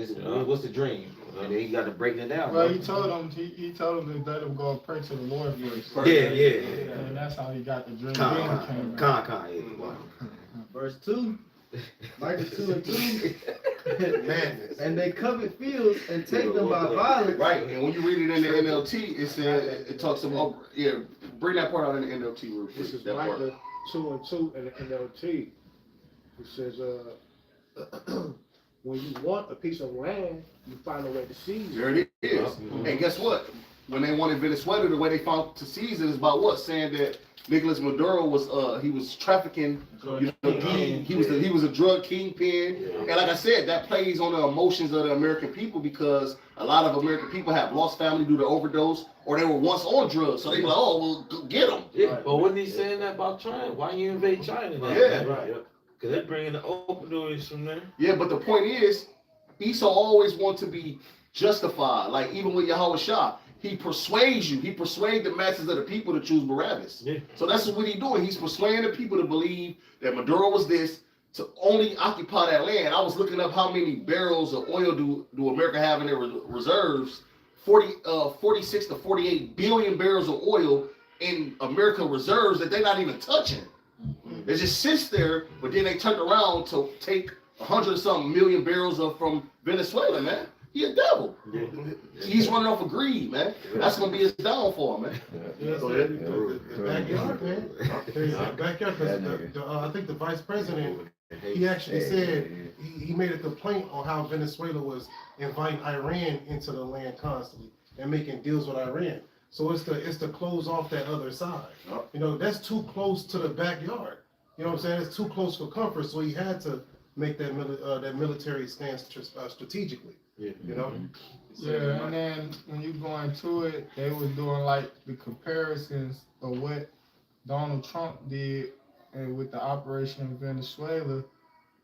What's the dream? And then he got to break it down. Well, bro. he told him to let him go and pray to the Lord first. Yeah. And that's how he got the dream. Verse 2. Micah 2 and 2. Madness. And they covet fields and take them by violence. Right, and when you read it in the NLT, it talks about, bring that part out in the NLT real quick. This is that part. Micah 2 and 2 in the NLT. It says, when you want a piece of land, you find a way to seize it. There it is. And guess what? When they wanted Venezuela, the way they found to seize it is about what? Saying that Nicolas Maduro was he was trafficking, he was a drug kingpin. And like I said, that plays on the emotions of the American people because a lot of American people have lost family due to overdose or they were once on drugs. So they were like, oh, well, go get them. Yeah, but wasn't he saying that about China? Why you invade China then? Yeah. Right. Because they're bringing the opioids from there. Yeah, but the point is, Esau always wants to be justified. Like even with YAHWASHI, he persuades you. He persuades the masses of the people to choose Barabbas. Yeah. So that's what he's doing. He's persuading the people to believe that Maduro was this, to only occupy that land. I was looking up how many barrels of oil do America have in their reserves. 46 to 48 billion barrels of oil in America reserves that they're not even touching. It just sits there, but then they turn around to take 100-something million barrels from Venezuela, man. He a devil. Yeah. He's running off of greed, man. That's gonna be his downfall, man. The backyard, man. The backyard, because I think the vice president, he actually said he made a complaint on how Venezuela was inviting Iran into the land constantly and making deals with Iran. So it's to close off that other side. You know, that's too close to the backyard. You know what I'm saying? It's too close for comfort. So he had to make that military stance strategically. Yeah. You know. Yeah, and then when you go into it, they was doing like the comparisons of what Donald Trump did and with the operation in Venezuela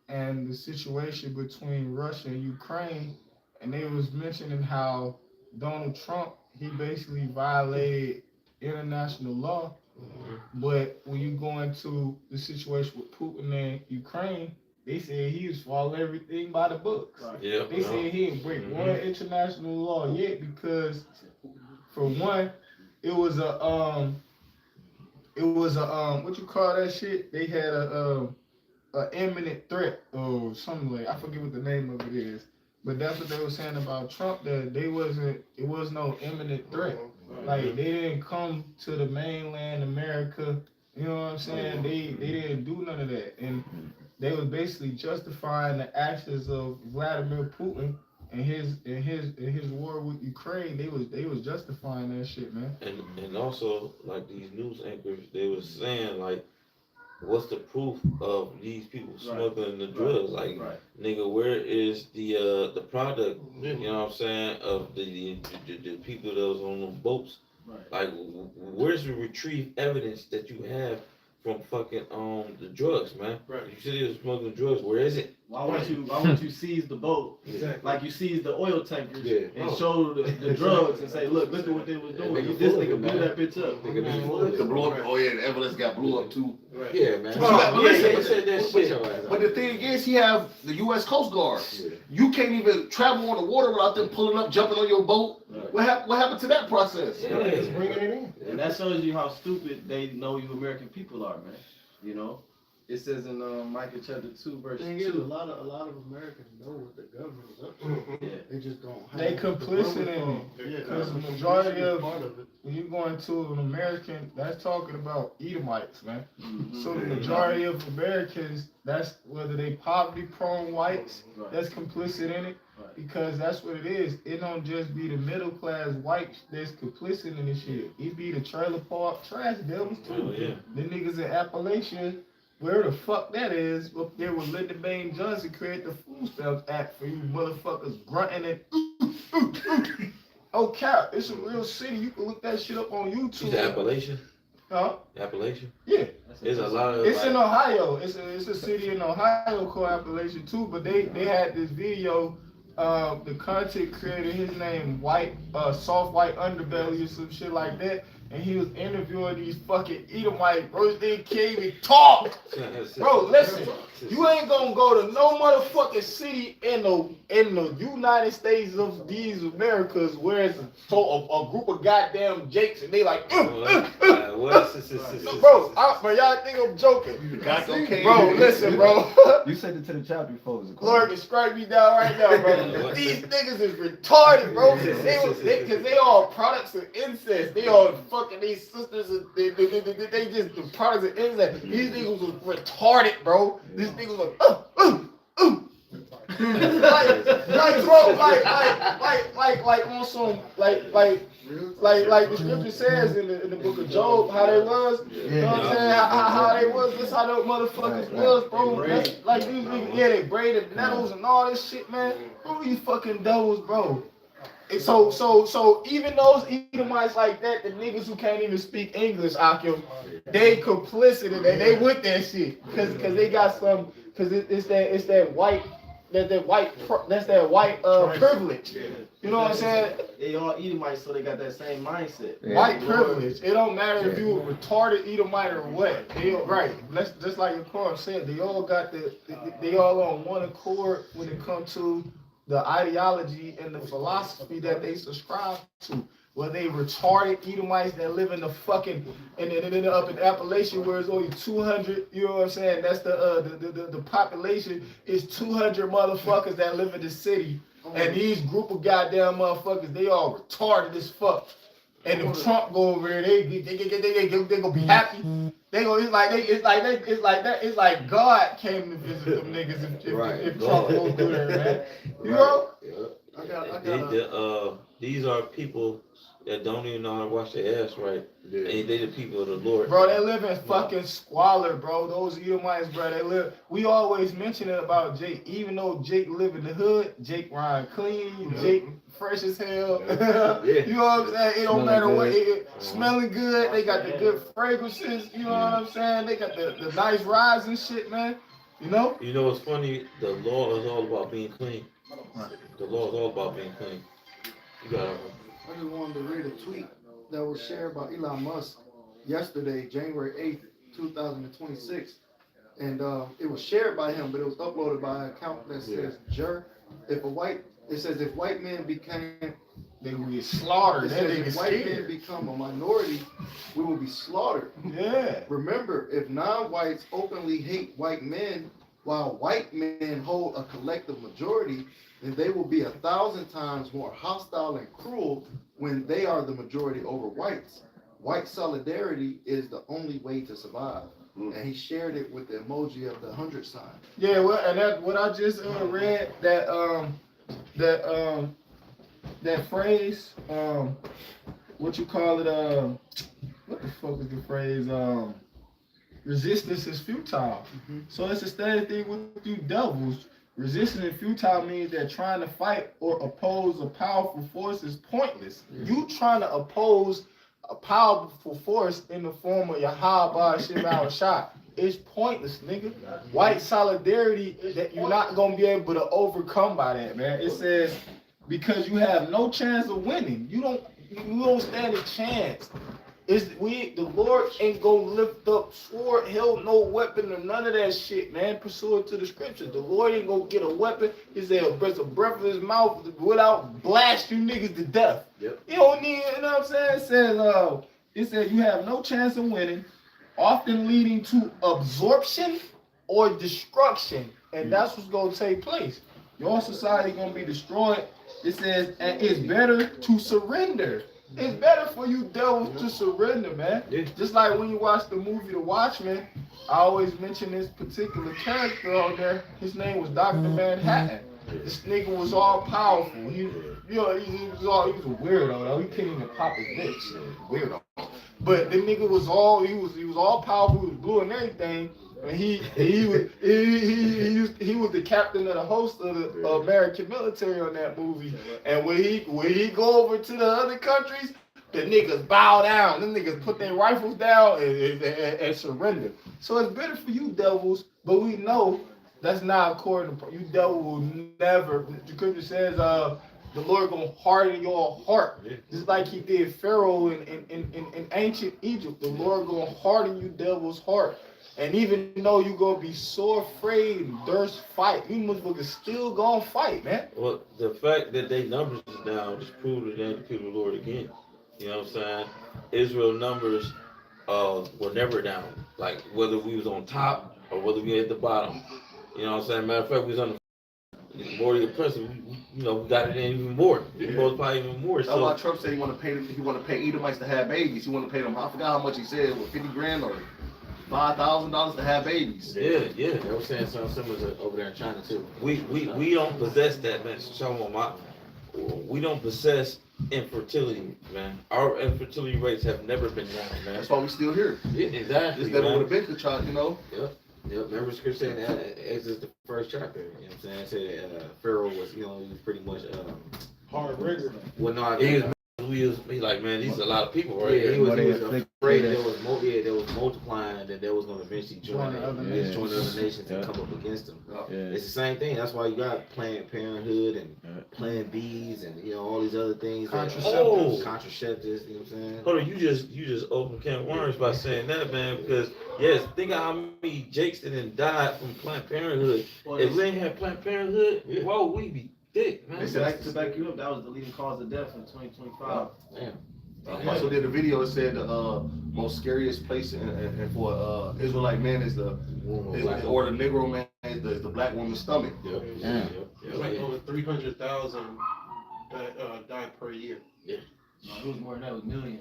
and the situation between Russia and Ukraine, and they was mentioning how Donald Trump, he basically violated international law, but when you go into the situation with Putin and Ukraine, they said he was following everything by the books. Right. Yeah. They said he didn't break one international law yet because, for one, it was a what you call that shit? They had a imminent threat or something like, I forget what the name of it is, but that's what they were saying about Trump, that it was no imminent threat. Like they didn't come to the mainland America. You know what I'm saying? They didn't do none of that, and they was basically justifying the actions of Vladimir Putin and his war with Ukraine. They was justifying that shit, man. And also, like these news anchors, they was saying like, what's the proof of these people smuggling the drugs? Like, nigga, where is the product? You know what I'm saying? Of the people that was on the boats. Right. Like, where's the retrieve evidence that you have from fucking the drugs, man? Right. You said he was smuggling drugs. Where is it? Why won't you seize the boat? Exactly. Like you seize the oil tankers Yeah. and show the drugs and say, look at what they was doing. This nigga blew that bitch up. The blew up, oh yeah, the evidence got blew up too. Right. Yeah, man. But listen, They said that shit. But the thing is, he have the U.S. Coast Guard. You can't even travel on the water without them pulling up, jumping on your boat. What happened to that process? It's bringing it in. And that shows you how stupid they know you American people are, man. You know, it says in Micah chapter 2 verse Thing is, a 2. lot of Americans know what the government is up to. Yeah. They just don't. Have They the complicit in it. wherewithal. Yeah, Because the complicit majority is of part of it. when you go into an American, that's talking about Edomites, man. Mhm. So the majority of Americans, that's whether they poverty prone whites, Right. that's complicit in it. Right. Because that's what it is. It don't just be the middle class whites that's complicit in this shit. It be the trailer park trash devils too. Oh, yeah. The niggas in Appalachia, where the fuck that is, but there was Lyndon Baines Johnson create the Food Stamps Act for you motherfuckers grunting and oh cap, it's a real city. You can look that shit up on YouTube. She's Appalachian. Huh? Appalachian. Yeah. There's a lot of. It's in Ohio. It's a city in Ohio called Appalachian too. But they had this video. The content creator, his name Soft White Underbelly or some shit like that, and he was interviewing these fucking Edomites, bro. They can't even talk. Bro, listen, you ain't gonna go to no motherfucking city in the United States of these Americas where it's a group of goddamn jakes and they like, bro, y'all think I'm joking? Bro, listen, bro. You sent it to the chapter before. Lord can strike me down right now, bro. These niggas is retarded, bro. Cause they all products of incest. They all fucking these sisters. And they just the products of incest. These niggas was retarded, bro. These niggas was like on some like the scripture says in the book of Job, how they was, you know what I'm saying? How they was, that's how those motherfuckers was, bro. That's, like these niggas, yeah, they braided nettles and all this shit, man. Bro, these fucking devils, bro. And so even those Edomites like that, the niggas who can't even speak English, Akim, they complicit in that. They with that shit, cause they got some, cause it's that white. That's that white privilege. You know what I'm saying? They all Edomites, so they got that same mindset. Yeah. White privilege. It don't matter if you a retarded Edomite or what. They all, right. Let's just like your Quran said. They all got they all on one accord when it comes to the ideology and the philosophy that they subscribe to. Whether they retarded Edomites that live in the fucking and then up in Appalachia where it's only 200, you know what I'm saying? That's the population is 200 motherfuckers that live in the city, and these group of goddamn motherfuckers, they all retarded as fuck. And if Trump go over there, they gonna be happy. They go, it's like God came to visit them niggas if Trump goes through there, man. You know? These are people that don't even know how to wash their ass right. And they the people of the Lord. Bro, they live in fucking squalor, bro. Those Edomites, bro, they live. We always mention it about Jake. Even though Jake live in the hood, Jake ride clean, Jake fresh as hell. You know what I'm saying? It don't matter what. Smelling good. They got the good fragrances. You know what I'm saying? They got the nice rides and shit, man. You know? You know what's funny? The law is all about being clean. The law is all about being clean. You got it. I just wanted to read a tweet that was shared by Elon Musk yesterday, January 8th, 2026. And it was shared by him, but it was uploaded by an account that says, if white men became, they will get slaughtered. If white men become a minority, we will be slaughtered. Yeah. Remember, if non-whites openly hate white men, while white men hold a collective majority, then they will be 1,000 times more hostile and cruel when they are the majority over whites. White solidarity is the only way to survive. And he shared it with the emoji of the 100 sign. Yeah, well, and that what I just read that phrase, what you call it, what the fuck is the phrase? Resistance is futile. So it's the same thing with you devils. Resistance and futile means that trying to fight or oppose a powerful force is pointless. You trying to oppose a powerful force in the form of YAHAWASHI is pointless, nigga. White solidarity that you're not gonna be able to overcome by that, man. It says because you have no chance of winning. You don't stand a chance. The Lord ain't gonna lift up sword, held no weapon or none of that shit, man. Pursuant to the scriptures, the Lord ain't gonna get a weapon. He said, a breath of his mouth without blast you niggas to death. Yep. You don't need, you know what I'm saying? It says you have no chance of winning. often leading to absorption or destruction. And that's what's going to take place. Your society going to be destroyed. It says, and it's better to surrender. It's better for you devils to surrender, man. Just like when you watch the movie The Watchmen, I always mention this particular character on there. His name was Dr. Manhattan. This nigga was all powerful. He was a weirdo though. He couldn't even pop his bitch. Weirdo. But the nigga was all powerful. He was blue and everything. And he was the captain of the host of the American military on that movie. And when he go over to the other countries, the niggas bow down. Them niggas put their rifles down and surrender. So it's better for you devils, but we know that's not according to you. Devil will never. The scripture says, the Lord gonna harden your heart, just like He did Pharaoh in ancient Egypt. The Lord gonna harden you devils' heart. And even though you gonna be so afraid and durst fight, you motherfuckers still gonna fight, man. Well, the fact that they numbers is down just proved that they ain't the people of the Lord again. You know what I'm saying? Israel numbers were never down. Like whether we was on top or whether we at the bottom. You know what I'm saying? Matter of fact, we was on the more the oppressive, we got it in even more. We multiply even more. That's why Trump said he want to pay Edomites to have babies. He want to pay them. I forgot how much he said. What, 50 grand or $5,000 to have babies? Yeah. They were saying something similar over there in China too. We don't possess that, man. We don't possess infertility, man. Our infertility rates have never been down, man. That's why we still here. Yeah, exactly. This never would have been to try, you know. Yep. Remember scripture saying that Exodus the first chapter. You know what I'm saying? It said Pharaoh was, he was pretty much hard rigor. Well, no, he like, man, these are a lot of people, right? Yeah, he was afraid there was multiplying, that there was going to eventually join the other nations and come up against them. It's the same thing. That's why you got Planned Parenthood and Plan Bs and all these other things. Contraceptives. You know what I'm saying? Hold on, you just opened can of worms by saying that, man. Because yes, think of how many Jakes that done died from Planned Parenthood. If we ain't had Planned Parenthood, whoa, we be thick, man. To back you up, that was the leading cause of death in 2025. Damn. I also did a video that said the most scariest place and for Israelite man is or the Negro man is the black woman's stomach. It's like over 300,000 that die per year. No, it was more than that. It was millions.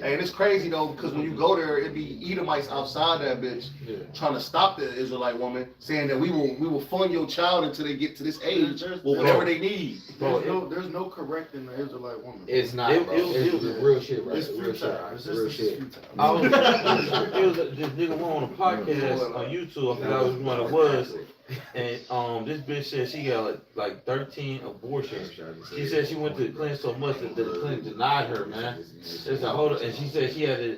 And it's crazy though, because when you go there, it be Edomites outside that bitch trying to stop the Israelite woman, saying that we will fund your child until they get to this age, whatever they need. There's no correcting the Israelite woman. It's not, bro. It's real shit, right? It's real shit. It's real shit. It was this nigga on a podcast on YouTube. I forgot which one it was. And this bitch said she got like 13 abortions. She said she went to the clinic so much that the clinic denied her, man. It's a whole, and she said she had to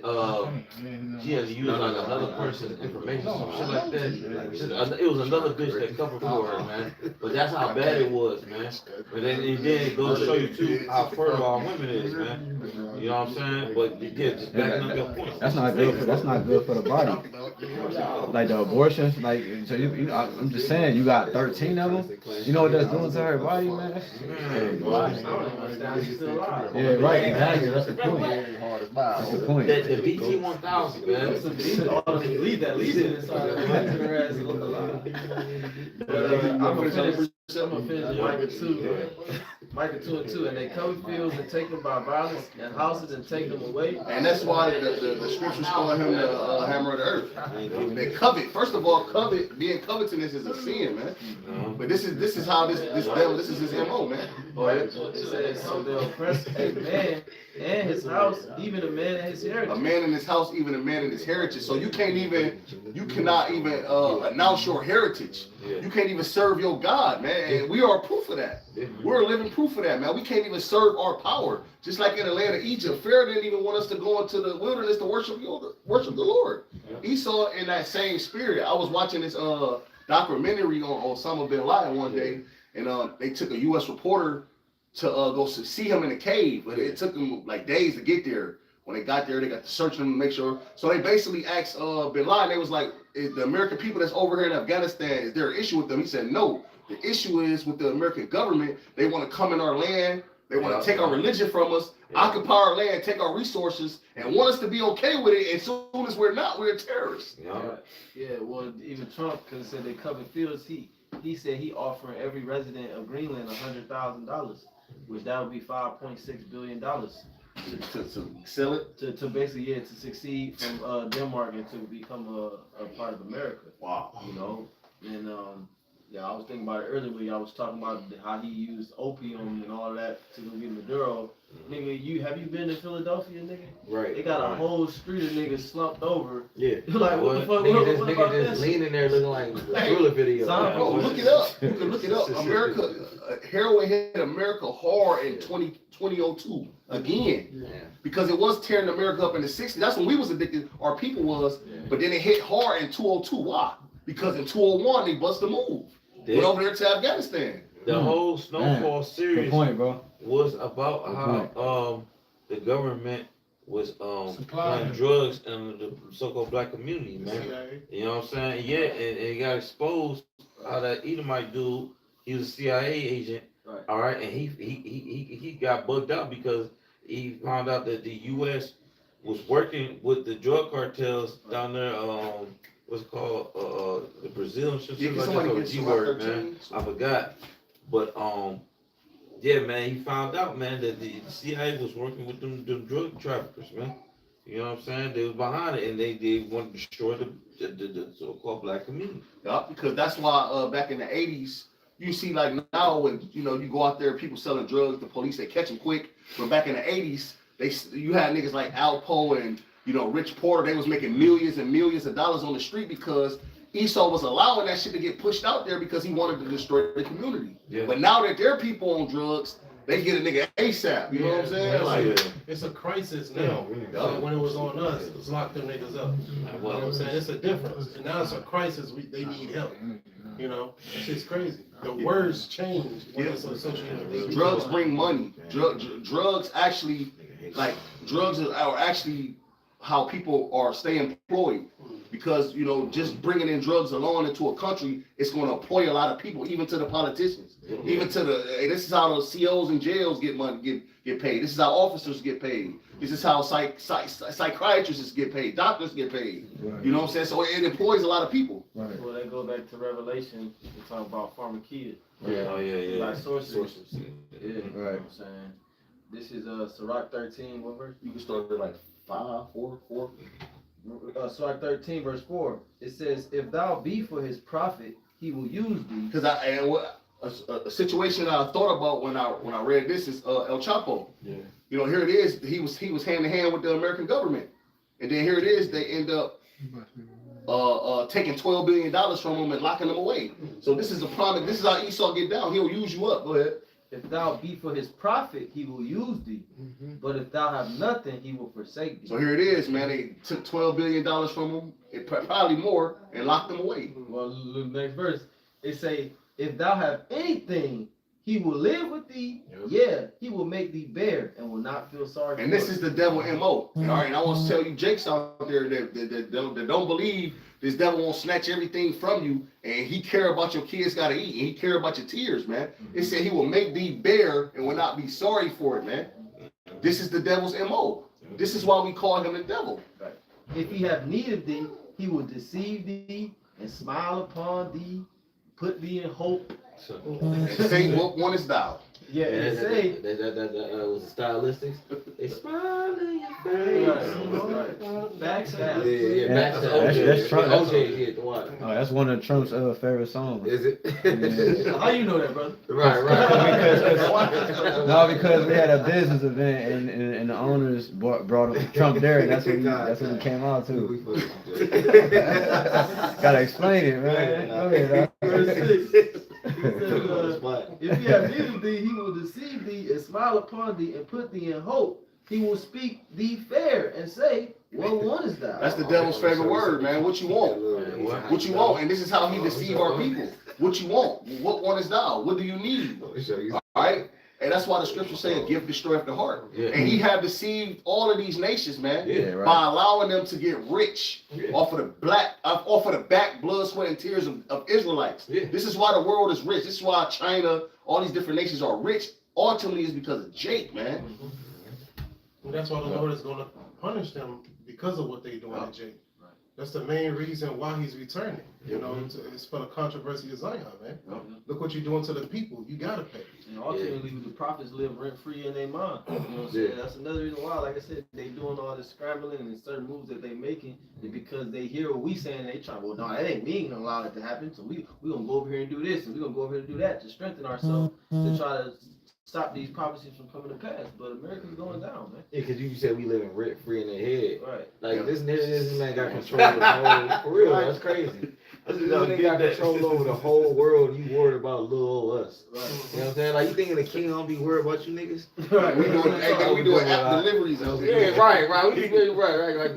use like another person's information, some shit like that. It was another bitch that covered for her, man. But that's how bad it was, man. But then it goes to show you too how fertile our women is, man. You know what I'm saying? But yeah, just backing up your point. That's not good for the body. Like the abortions, like so I'm just saying, you got 13 of them. You know what that's doing to her body, man? Yeah, right. Exactly. That's the point. That's the point. The BT 1000, man. Leave that inside. I'm gonna finish Micah 2 and 2, and they cover fields and take them by violence, and houses and take them away. And that's why the scriptures calling him the hammer of the earth. They covet. First of all, being covetous is a sin, man. But this is how this devil, this is his MO, man. It says, so they'll oppress a man and his house, even a man and his heritage. A man in his house, even a man in his heritage. So you cannot even announce your heritage. You can't even serve your God, man. And we are proof of that. We're a living proof of that, man. We can't even serve our power. Just like in the land of Egypt, Pharaoh didn't even want us to go into the wilderness to worship the Lord. Esau in that same spirit. I was watching this documentary on Osama bin Laden one day, and they took a U.S. reporter to go see him in a cave, but it took them like days to get there. When they got there, they got to search him to make sure. So they basically asked bin Laden, they was like, is the American people that's over here in Afghanistan, is there an issue with them? He said, no. The issue is with the American government, they want to come in our land, They want to take our religion from us, occupy our land, take our resources, and want us to be okay with it. As soon as we're not, we're terrorists. Yeah, well, even Trump, because said they covered fields, he said he offering every resident of Greenland $100,000, which that would be $5.6 billion To sell it? to basically, to succeed from Denmark and to become a part of America. Wow. You know, and I was thinking about it earlier when y'all was talking about how he used opium and all that to go get Maduro. Nigga, have you been to Philadelphia, nigga? Right. They got a whole street of niggas slumped over. Yeah. Like, what the fuck? Nigga just leaning there looking like a thriller video. Bro, look it up. You can look it up. America, heroin hit America hard in 2002 again. Because it was tearing America up in the 60s. That's when we was addicted, our people was. But then it hit hard in 202. Why? Because in 201, they bust the move. Went over there to Afghanistan. The whole Snowfall series Good point, bro. was about how the government was supplying drugs in the so-called black community, man. You know what I'm saying? Yeah, and it got exposed how that Edomite dude, he was a CIA agent, all right, and he got bugged out because he found out that the U.S. was working with the drug cartels down there. What's it called? The Brazilian shit. Yeah, Like somebody that, gets G some word, out there, man. too. I forgot. But yeah, man, he found out, man, that the CIA was working with them drug traffickers, man. You know what I'm saying? They was behind it, and they wanted to destroy the so-called black community. Yeah, because that's why back in the 80s, you see like now when you go out there, people selling drugs, the police they catch them quick. But back in the 80s, you had niggas like Alpo and Rich Porter. They was making millions and millions of dollars on the street because Esau was allowing that shit to get pushed out there because he wanted to destroy the community. Yeah. But now that their people on drugs, they get a nigga ASAP. You know what I'm saying? It's a crisis now. When it was on us, it was lock them niggas up. You know what I'm saying? It's a difference. And now it's a crisis. They need help. It's just crazy. The words change when it's associated with drugs bring money. Drugs actually, drugs are actually how people are staying employed. Because, just bringing in drugs alone into a country, it's going to employ a lot of people, even to the politicians. Even to this is how the COs in jails get money, get paid. This is how officers get paid. This is how psychiatrists get paid. Doctors get paid. Right. You know what I'm saying? So it employs a lot of people. Right. Well, that go back to Revelation. We talk about pharmakia. Oh, yeah. Like sorcery. Yeah. Right. You know what I'm saying? This is Sirach 13. What verse? You can start at 5, 4. Sirach 13 verse 4. It says, "If thou be for his profit, he will use thee." Because a situation that I thought about when I read this is El Chapo. Yeah. Here it is. He was hand in hand with the American government, and then here it is. They end up taking $12 billion from him and locking him away. So this is a promise. This is how Esau get down. He'll use you up. Go ahead. If thou be for his profit, he will use thee. But if thou have nothing, he will forsake thee. So here it is, man. They took $12 billion from him, probably more, and locked him away. Well, the next verse, it say, "If thou have anything, he will live with thee. Yeah, he will make thee bear and will not feel sorry." And this is the devil MO. All right, and I want to tell you, Jakes out there that don't believe this devil won't snatch everything from you, and he care about your kids gotta eat, and he care about your tears, man. It said he will make thee bear and will not be sorry for it, man. This is the devil's MO. This is why we call him the devil. Right. If he have need of thee, he will deceive thee and smile upon thee, put thee in hope. And say, what one is thou? Yeah, and say, That was the stylistics. They smile in your face. backstab. Yeah, That's Trump. OJ hit the one. Oh, that's one of Trump's favorite songs. Is it? Yeah. How you know that, brother? Right. No, because we had a business event and the owners brought up Trump there, and that's what he came out to. Gotta explain it, man. Go ahead, Verse 6. If he have need of thee, he will deceive thee and smile upon thee and put thee in hope. He will speak thee fair and say, what one is thou? That's the devil's favorite word, man. What you want? What you want? And this is how he deceive our people. What you want? What one is thou? What do you need? All right? And that's why the scriptures say a gift destroyeth the heart. Yeah. And he have deceived all of these nations, man, by allowing them to get rich off of the back, blood, sweat, and tears of Israelites. Yeah. This is why the world is rich. This is why China, all these different nations are rich ultimately is because of Jake, man. And that's why the Lord is gonna punish them because of what they doing to Jake. That's the main reason why he's returning. You know, it's for the controversy of Zion, man. Look what you're doing to the people. You gotta pay. And ultimately, the prophets live rent free in their mind. You know what I'm saying? That's another reason why, like I said, they doing all this scrambling and certain moves that they making is because they hear what we saying and they try, well, no, that ain't we ain't gonna allow it to happen. So we gonna go over here and do this and we gonna go over here and do that to strengthen ourselves to try to stop these prophecies from coming to pass. But America's going down, man. Yeah, because you said we living rent free in their head. Right. Like this man got control of the whole. For real, that's crazy. This nigga got control over the whole world. And you worried about little old us. Right. You know what I'm saying? Like you thinking the king don't be worried about you niggas? Right. We doing app deliveries out here. Yeah, right. We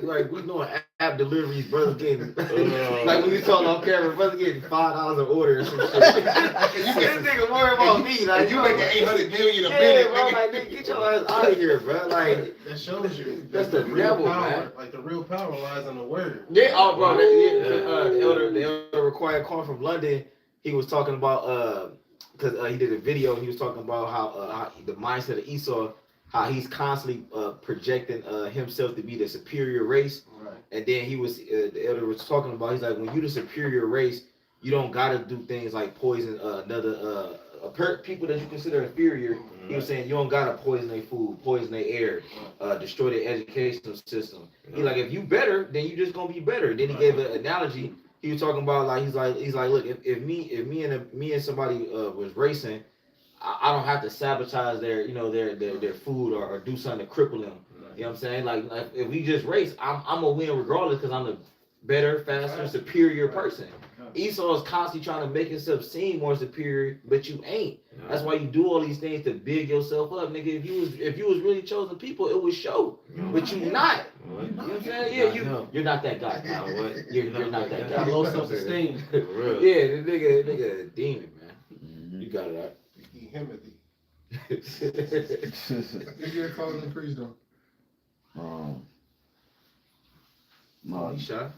right. We doing app deliveries, brother getting like when you talking on camera, brother getting $5 an order or some shit. This nigga worried about me, like You making 800 million a yeah, minute, bro, nigga. like nigga, get your ass out of here, bro. Like That shows you That's that the devil, power, man. like the real power lies in the word. yeah, oh bro, the elder required corn from London. He was talking about because he did a video and he was talking about how the mindset of Esau, how he's constantly projecting himself to be the superior race. Right. And then he was the elder was talking about, he's like, when you the superior race, you don't gotta do things like poison another people that you consider inferior. He was saying you don't gotta poison their food, poison their air, destroy their educational system. He like, if you better, then you just gonna be better. Then he gave an analogy. He was talking about like he's like look, if me and somebody was racing, I don't have to sabotage their their food or do something to cripple them. You know what I'm saying? Like if we just race, I'm gonna win regardless because I'm the better, faster, superior person. Esau is constantly trying to make himself seem more superior, but you ain't. That's why you do all these things to build yourself up, nigga. If you was really chosen people, it would show. But you not. You know what I'm saying? Yeah, you're not that guy. You're not that guy. Low self-esteem. Yeah, the nigga a demon, man. You got it out. Himothy. You get closing priest though. Oh, you shot?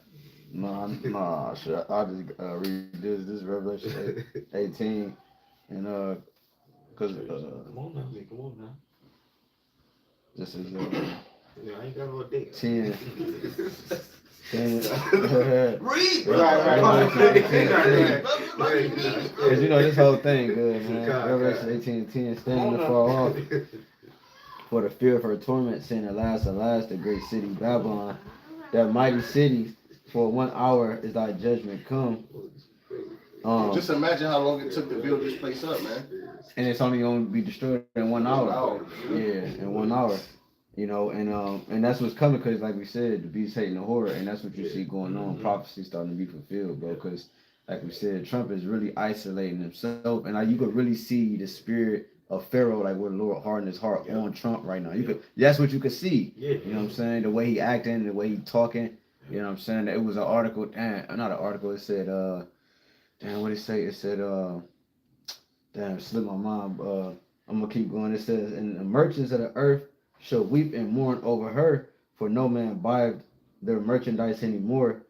Nah, shit. I'll just read this Revelation 18, and cause Come on now. this is Yeah, I ain't got no date. 10. Read, Right. Cause you know this whole thing good, man. Revelation 18:10, standing afar off for the fear of her torment, saying, alas, the great city Babylon, that mighty city, for 1 hour is thy judgment come. Just imagine how long it took to build this place up, man. And it's only gonna be destroyed in 1 hour. Yeah, in 1 hour. You know, and that's what's coming, because like we said, the beast hating the horror, and that's what you see going on. Prophecy starting to be fulfilled, bro. Because like we said, Trump is really isolating himself, and you could really see the spirit of Pharaoh, like where the Lord hardened his heart on Trump right now. That's what you could see. You know what I'm saying? The way he acting, the way he talking. You know what I'm saying? It was an article, not an article. It said, what did it say? It said, damn, it slipped my mind. I'm gonna keep going. It says, and the merchants of the earth shall weep and mourn over her, for no man buyeth their merchandise anymore.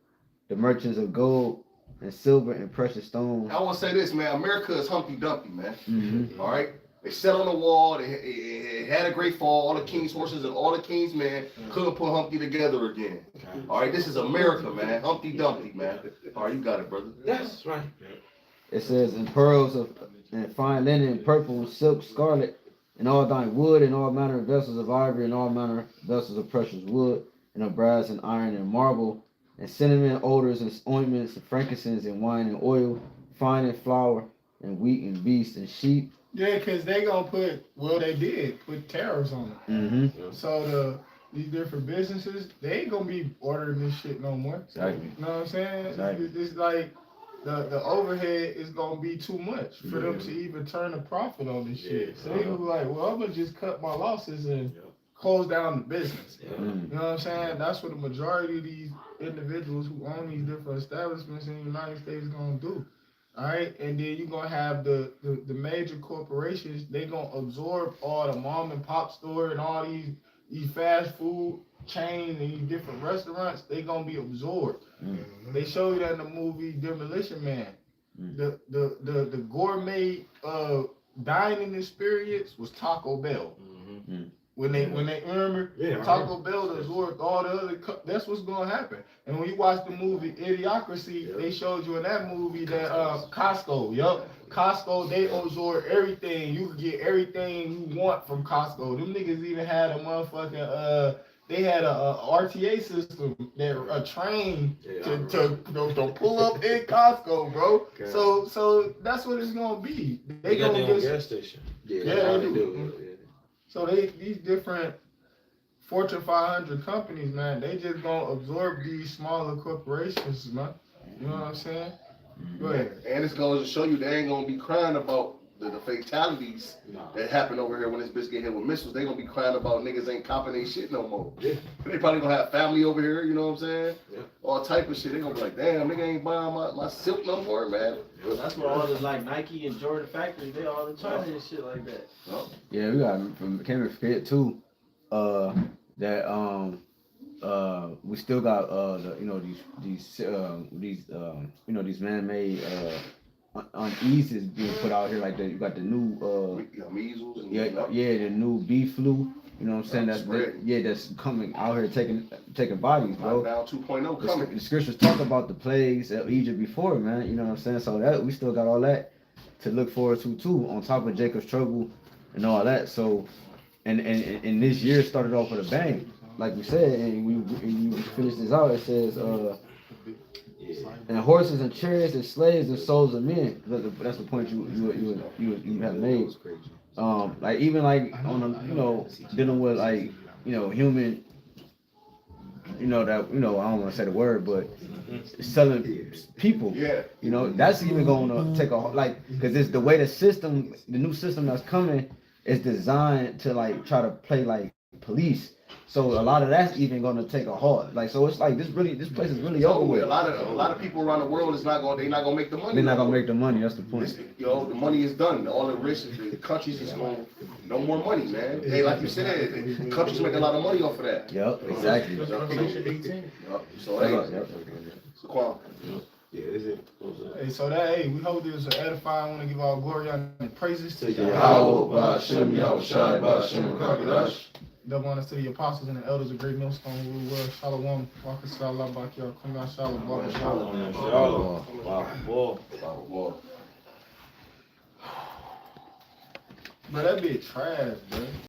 The merchants of gold and silver and precious stones. I want to say this, man. America is Humpty Dumpty, man. All right? They sat on the wall. It had a great fall. All the king's horses and all the king's men couldn't put Humpty together again. All right? This is America, man. Humpty Dumpty, man. All right, you got it, brother. That's right. It says, and pearls of and fine linen and purple, silk, scarlet, and all thine wood, and all manner of vessels of ivory, and all manner of vessels of precious wood, and of brass and iron and marble, and cinnamon, odors, and ointments, and frankincense, and wine and oil, fine and flour, and wheat and beasts and sheep. Yeah, because they gonna put tariffs on it. So these different businesses, they ain't gonna be ordering this shit no more. Exactly. You know what I'm saying? Exactly. It's like the overhead is gonna be too much for them to even turn a profit on this shit. So they gonna be like, well, I'm gonna just cut my losses and close down the business. You know what I'm saying? That's what the majority of these individuals who own these different establishments in the United States gonna do. All right, and then you're gonna have the major corporations. They gonna absorb all the mom and pop store and all these fast food chains and these different restaurants. They gonna be absorbed. They show you that in the movie Demolition Man. The gourmet dining experience was Taco Bell. When they remember Taco Bell absorbed all the other, that's what's gonna happen. And when you watch the movie Idiocracy, they showed you in that movie that Costco, Costco, they absorb everything. You can get everything you want from Costco. Them niggas even had a motherfucking they had a RTA system, that a train to pull up in Costco, bro. Okay. So that's what it's gonna be. They got gonna their own get gas station. Yeah, they do. So these different Fortune 500 companies, man, they just gonna absorb these smaller corporations, man. You know what I'm saying? Go ahead. And it's going to show you they ain't going to be crying about the fatalities that happen over here when this bitch get hit with missiles. They going to be crying about niggas ain't copping their shit no more. Yeah. They probably going to have family over here, you know what I'm saying? Yeah. All type of shit. They going to be like, damn, nigga ain't buying my silk no more, man. That's where all the like Nike and Jordan factories, they all in China and shit like that. Yeah, we got can't forget too, that we still got these man-made uneases being put out here, like you got the new measles and the new bee flu. You know what I'm saying? That's coming out here taking bodies, bro. Lockdown 2.0 coming. The scriptures talk about the plagues of Egypt before, man. You know what I'm saying? So that we still got all that to look forward to too, on top of Jacob's trouble and all that. So, and this year started off with a bang, like we said, and we finished this out. It says, and horses and chariots and slaves and souls of men. That's the point you have made. Like even like on dealing with like human, that I don't want to say the word, but selling people. Yeah. That's even going to take because it's the way the new system that's coming is designed to like try to play like police. So a lot of that's even going to take a halt. Like, so it's like this place is really over with. A lot of people around the world they're not gonna make the money. They're not gonna make the money. That's the point. The money is done. All the rich the countries is going no more money, man. They like you said, the countries make a lot of money off of that. Yep, exactly. So Quan. Hey, we hope this was edifying. I want to give all glory and praises to Yahawah, BAHASHAM, YAHAWASHI, BAHASHAM, HAQADASH. Double honors to the apostles and the elders of Great Millstone who were Shalom, Rakashallah, Bakir, Kunga, Shalom, Shalom. Shalom. But that be trash, bro.